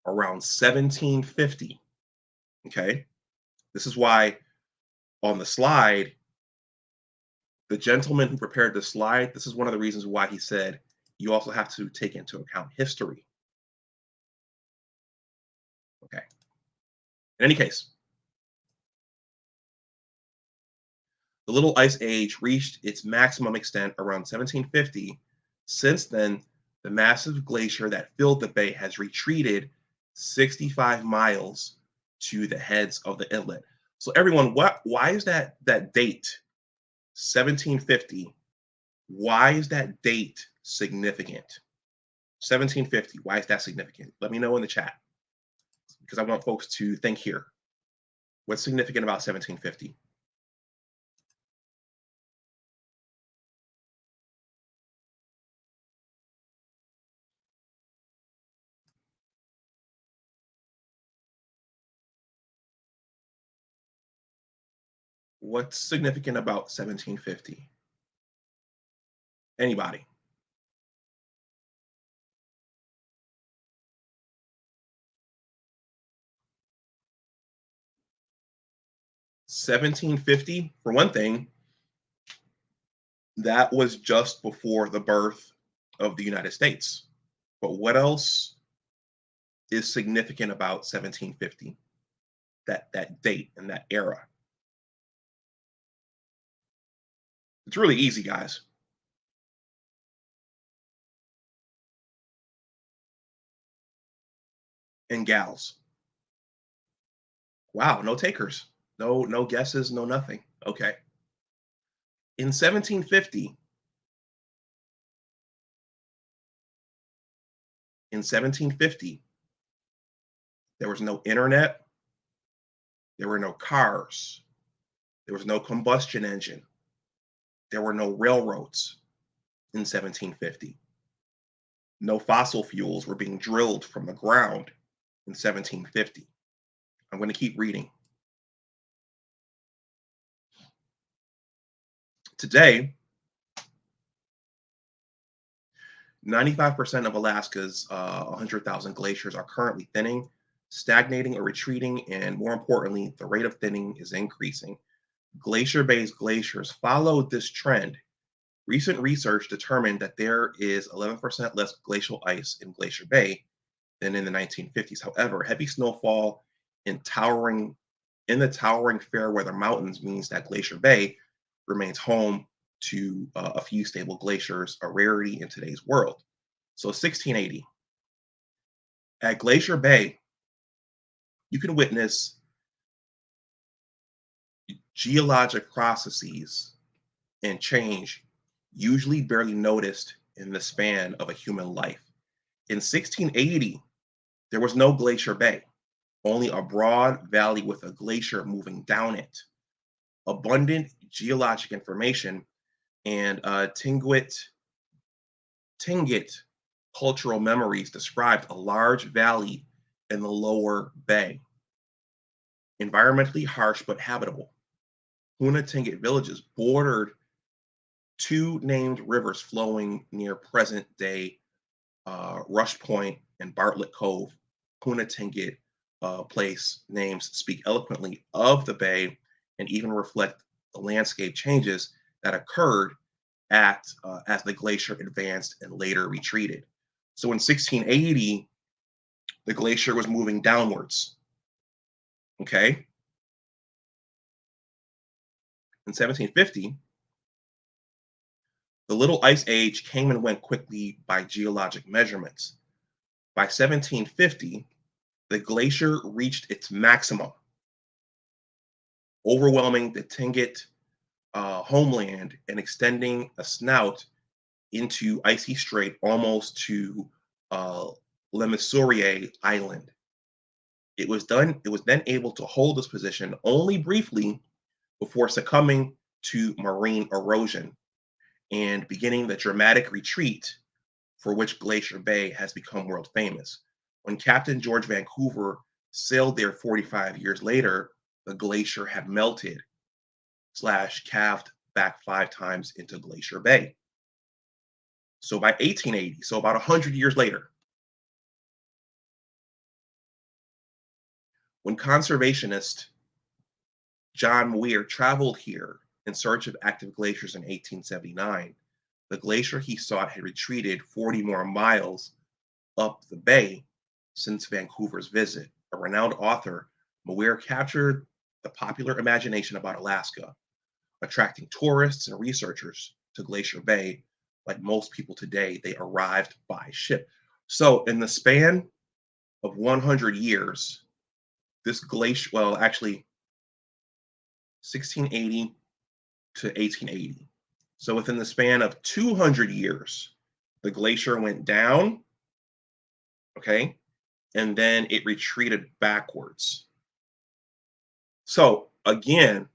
Speaker 1: around 1750. Okay, this is why on the slide, the gentleman who prepared the slide, this is one of the reasons why he said you also have to take into account history. Okay. In any case, the Little Ice Age reached its maximum extent around 1750. Since then, the massive glacier that filled the bay has retreated 65 miles to the heads of the inlet. So everyone, why is that date 1750? Why is that date significant? 1750, why is that significant? Let me know in the chat because I want folks to think here. What's significant about 1750? What's significant about 1750? Anybody? 1750, for one thing, that was just before the birth of the United States. But what else is significant about 1750? That date and that era. It's really easy, guys. And gals. Wow, no takers. No guesses, no nothing. Okay. In 1750, there was no internet, there were no cars, there was no combustion engine, there were no railroads in 1750. No fossil fuels were being drilled from the ground in 1750. I'm going to keep reading. Today, 95% of Alaska's 100,000 glaciers are currently thinning, stagnating, or retreating, and more importantly, the rate of thinning is increasing. Glacier-based glaciers followed this trend. Recent research determined that there is 11% less glacial ice in Glacier Bay than in the 1950s. However, heavy snowfall in the towering Fairweather Mountains means that Glacier Bay remains home to a few stable glaciers, a rarity in today's world. So 1680. At Glacier Bay, you can witness geologic processes and change usually barely noticed in the span of a human life. In 1680, there was no Glacier Bay, only a broad valley with a glacier moving down it. Abundant geologic information and Tingit cultural memories described a large valley in the lower bay, environmentally harsh but habitable. Huna Tingit villages bordered two named rivers flowing near present-day Rush Point and Bartlett Cove, Hunatinget place names speak eloquently of the bay and even reflect the landscape changes that occurred as the glacier advanced and later retreated. So in 1680, the glacier was moving downwards. Okay. In 1750, the Little Ice Age came and went quickly by geologic measurements. By 1750, the glacier reached its maximum, overwhelming the Tlingit homeland and extending a snout into Icy Strait almost to uh, Le Mesurier Island. It was then able to hold this position only briefly before succumbing to marine erosion and beginning the dramatic retreat for which Glacier Bay has become world famous. When Captain George Vancouver sailed there 45 years later, the glacier had melted slash calved back 5 times into Glacier Bay. So by 1880, so about 100 years later, when conservationist John Muir traveled here in search of active glaciers in 1879, the glacier he sought had retreated 40 more miles up the bay since Vancouver's visit. A renowned author, Muir captured the popular imagination about Alaska, attracting tourists and researchers to Glacier Bay. Like most people today, they arrived by ship. So, in the span of 100 years, this glacier, well, actually 1680 to 1880. So, within the span of 200 years, the glacier went down, okay, and then it retreated backwards. So, again,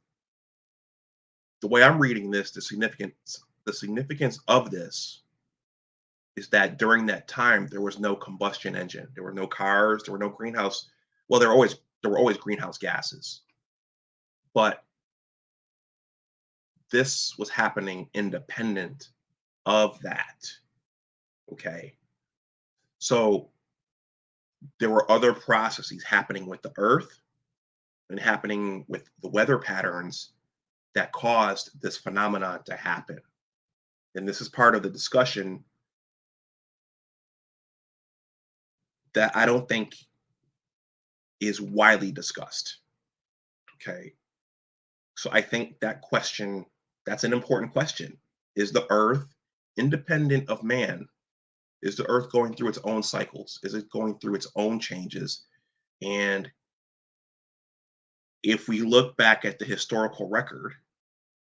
Speaker 1: the way I'm reading this, the significance of this is that during that time there was no combustion engine, there were no cars, there were no greenhouse. Well, there were always greenhouse gases, but this was happening independent of that. Okay, so there were other processes happening with the Earth and happening with the weather patterns that caused this phenomenon to happen. And this is part of the discussion that I don't think is widely discussed. Okay. So I think that's an important question. Is the earth independent of man? Is the earth going through its own cycles? Is it going through its own changes? And if we look back at the historical record,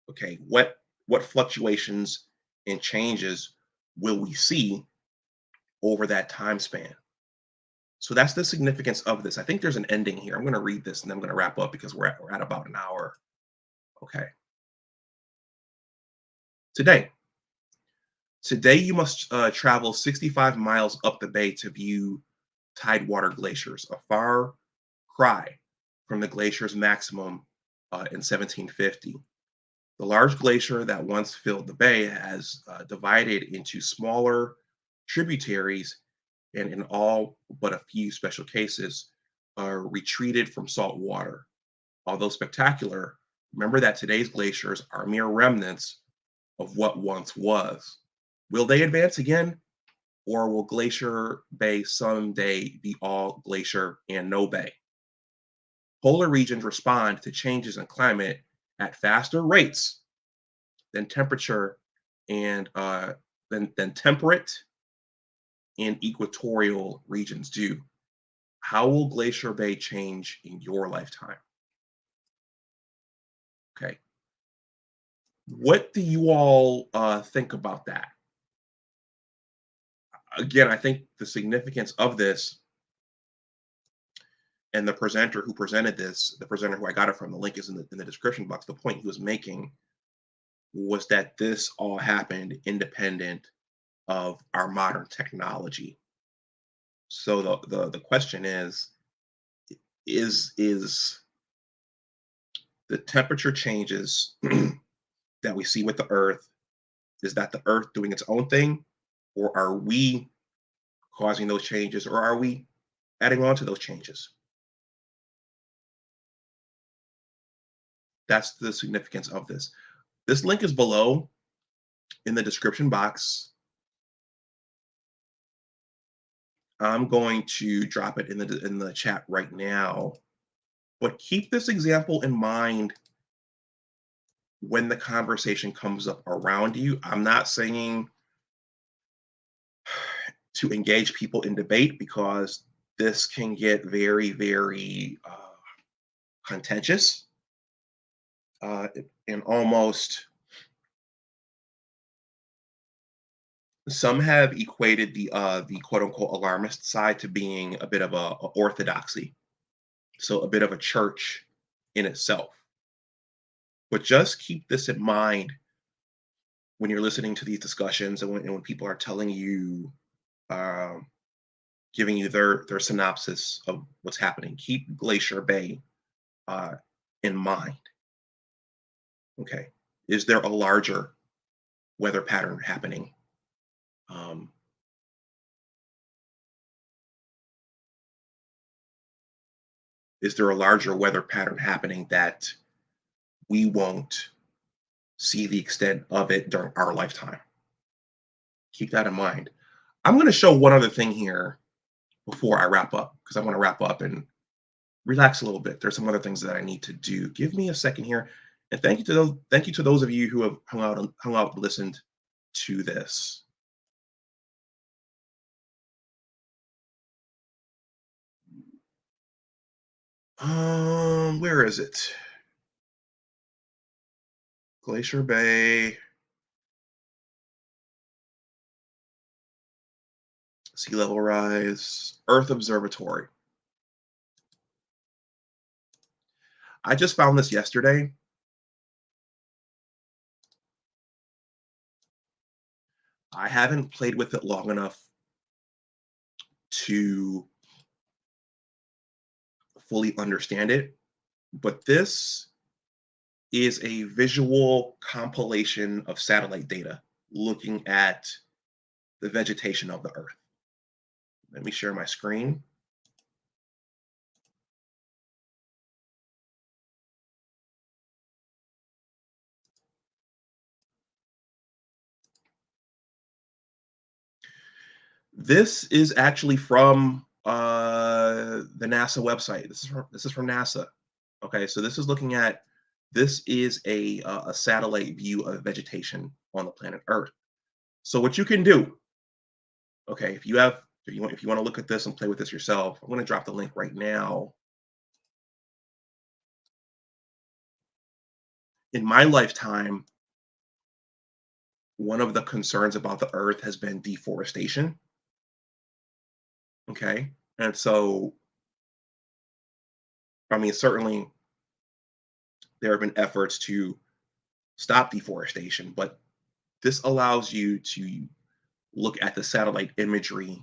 Speaker 1: okay, what fluctuations and changes will we see over that time span? So that's the significance of this. I think there's an ending here. I'm going to read this and then I'm going to wrap up because we're at about an hour. Okay. Today, Today you must travel 65 miles up the bay to view tidewater glaciers, a far cry from the glacier's maximum in 1750. The large glacier that once filled the bay has divided into smaller tributaries and in all but a few special cases retreated from salt water. Although spectacular, remember that today's glaciers are mere remnants of what once was. Will they advance again, or will Glacier Bay someday be all glacier and no bay? Polar regions respond to changes in climate at faster rates than temperature and than temperate and equatorial regions do. How will Glacier Bay change in your lifetime? Okay. What do you all think about that? Again, I think the significance of this and the presenter who presented this, the presenter who I got it from, the link is in the description box. The point he was making was that this all happened independent of our modern technology. So the question is the temperature changes that we see with the Earth Is that the Earth doing its own thing, or are we causing those changes, or are we adding on to those changes? That's the significance of this. This link is below in the description box. I'm going to drop it in the chat right now. But keep this example in mind when the conversation comes up around you. I'm not saying to engage people in debate because this can get very, very contentious and almost some have equated the quote unquote alarmist side to being a bit of a orthodoxy, so a bit of a church in itself. But just keep this in mind when you're listening to these discussions and when people are telling you, um, giving you their synopsis of what's happening. Keep Glacier Bay uh, in mind. Okay, is there a larger weather pattern happening? Um, is there a larger weather pattern happening that we won't see the extent of it during our lifetime? Keep that in mind. I'm going to show one other thing here before I wrap up because I want to wrap up and relax a little bit. There's some other things that I need to do. Give me a second here, and thank you to those of you who have hung out and listened to this. Where is it? Glacier Bay, sea level rise, Earth Observatory. I just found this yesterday. I haven't played with it long enough to fully understand it, but this is a visual compilation of satellite data looking at the vegetation of the Earth. Let me share my screen. This is actually from the NASA website. This is from NASA. Okay, so this is a satellite view of vegetation on the planet Earth. So what you can do, okay, if you want to look at this and play with this yourself, I'm going to drop the link right now. In my lifetime, one of the concerns about the Earth has been deforestation. Okay, and so I mean certainly there have been efforts to stop deforestation, but this allows you to look at the satellite imagery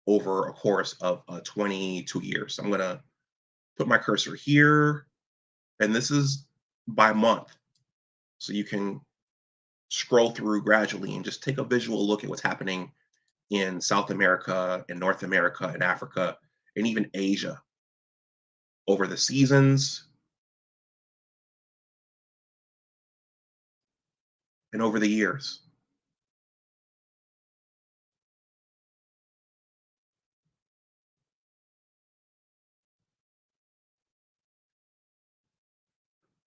Speaker 1: over a course of 22 years. So I'm going to put my cursor here, and this is by month. So you can scroll through gradually and just take a visual look at what's happening in South America, in North America, in Africa, and even Asia over the seasons and over the years.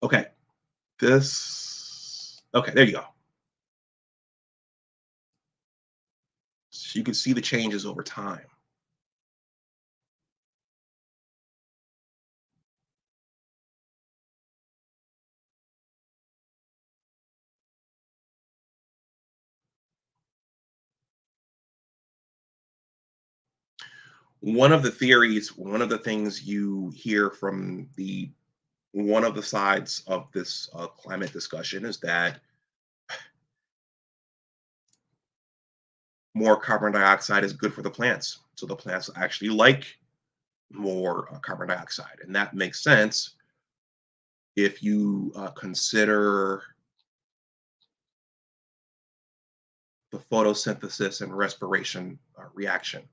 Speaker 1: Okay, okay, there you go. So you can see the changes over time. One of the things you hear from the one of the sides of this climate discussion is that more carbon dioxide is good for the plants. So the plants actually like more carbon dioxide. And that makes sense if you consider the photosynthesis and respiration reaction.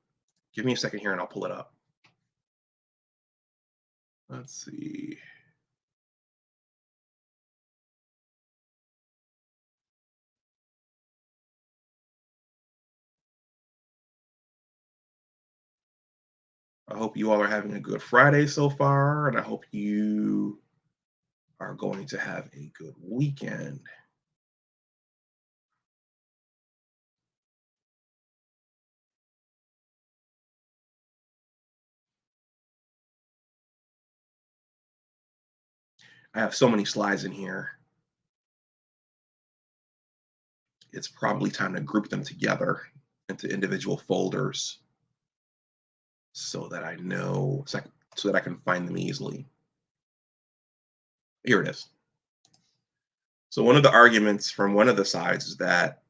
Speaker 1: Give me a second here and I'll pull it up. Let's see. I hope you all are having a good Friday so far, and I hope you are going to have a good weekend. I have so many slides in here. It's probably time to group them together into individual folders so that I know, so that I can find them easily. Here it is. So one of the arguments from one of the sides is that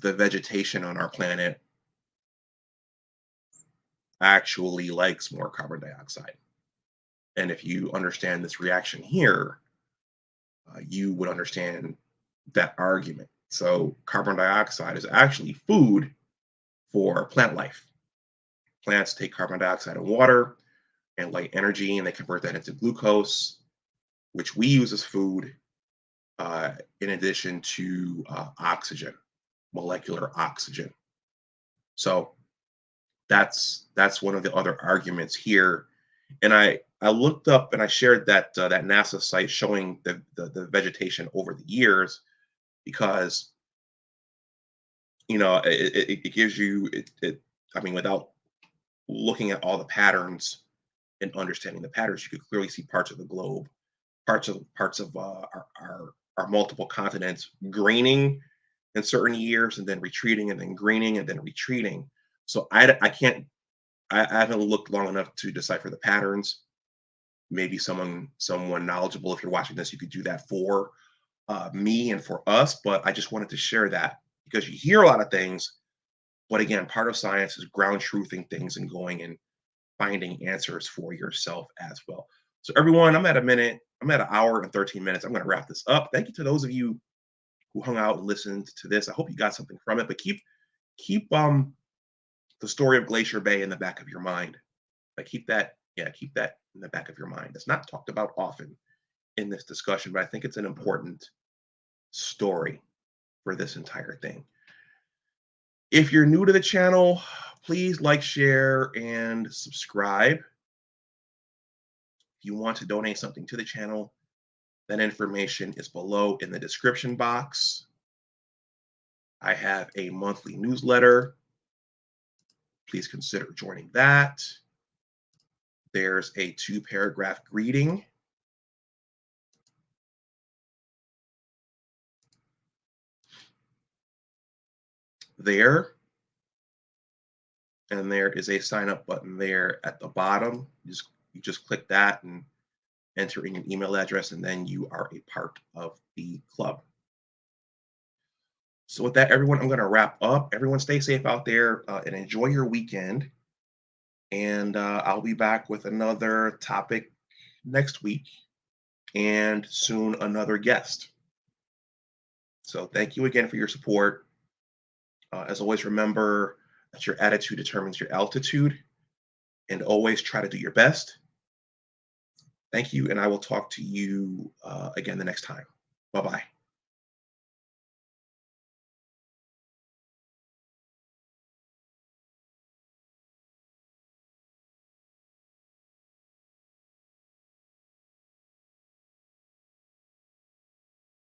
Speaker 1: the vegetation on our planet actually likes more carbon dioxide. And if you understand this reaction here, you would understand that argument. So carbon dioxide is actually food for plant life. Plants take carbon dioxide and water and light energy, and they convert that into glucose, which we use as food, in addition to oxygen, molecular oxygen. So that's one of the other arguments here. And I looked up and I shared that that NASA site showing the vegetation over the years because it gives you I mean, without looking at all the patterns and understanding the patterns, you could clearly see parts of the globe, parts of our multiple continents greening in certain years and then retreating and then greening and then retreating. So I can't I haven't looked long enough to decipher the patterns. Maybe someone knowledgeable, if you're watching this, you could do that for me and for us. But I just wanted to share that because you hear a lot of things, but again, part of science is ground truthing things and going and finding answers for yourself as well. So everyone, I'm at an hour and 13 minutes. I'm going to wrap this up. Thank you to those of you who hung out and listened to this. I hope you got something from it. But keep the story of Glacier Bay in the back of your mind. Like keep that in the back of your mind. It's not talked about often in this discussion, but I think it's an important story for this entire thing. If you're new to the channel, please like, share, and subscribe. If you want to donate something to the channel, that information is below in the description box. I have a monthly newsletter. Please consider joining that. There's a 2-paragraph greeting. There. And there is a sign up button there at the bottom. You just click that and enter in your email address, and then you are a part of the club. So with that, everyone, I'm going to wrap up. Everyone stay safe out there and enjoy your weekend. And I'll be back with another topic next week and soon another guest. So thank you again for your support. As always, remember that your attitude determines your altitude, and always try to do your best. Thank you, and I will talk to you again the next time. Bye-bye.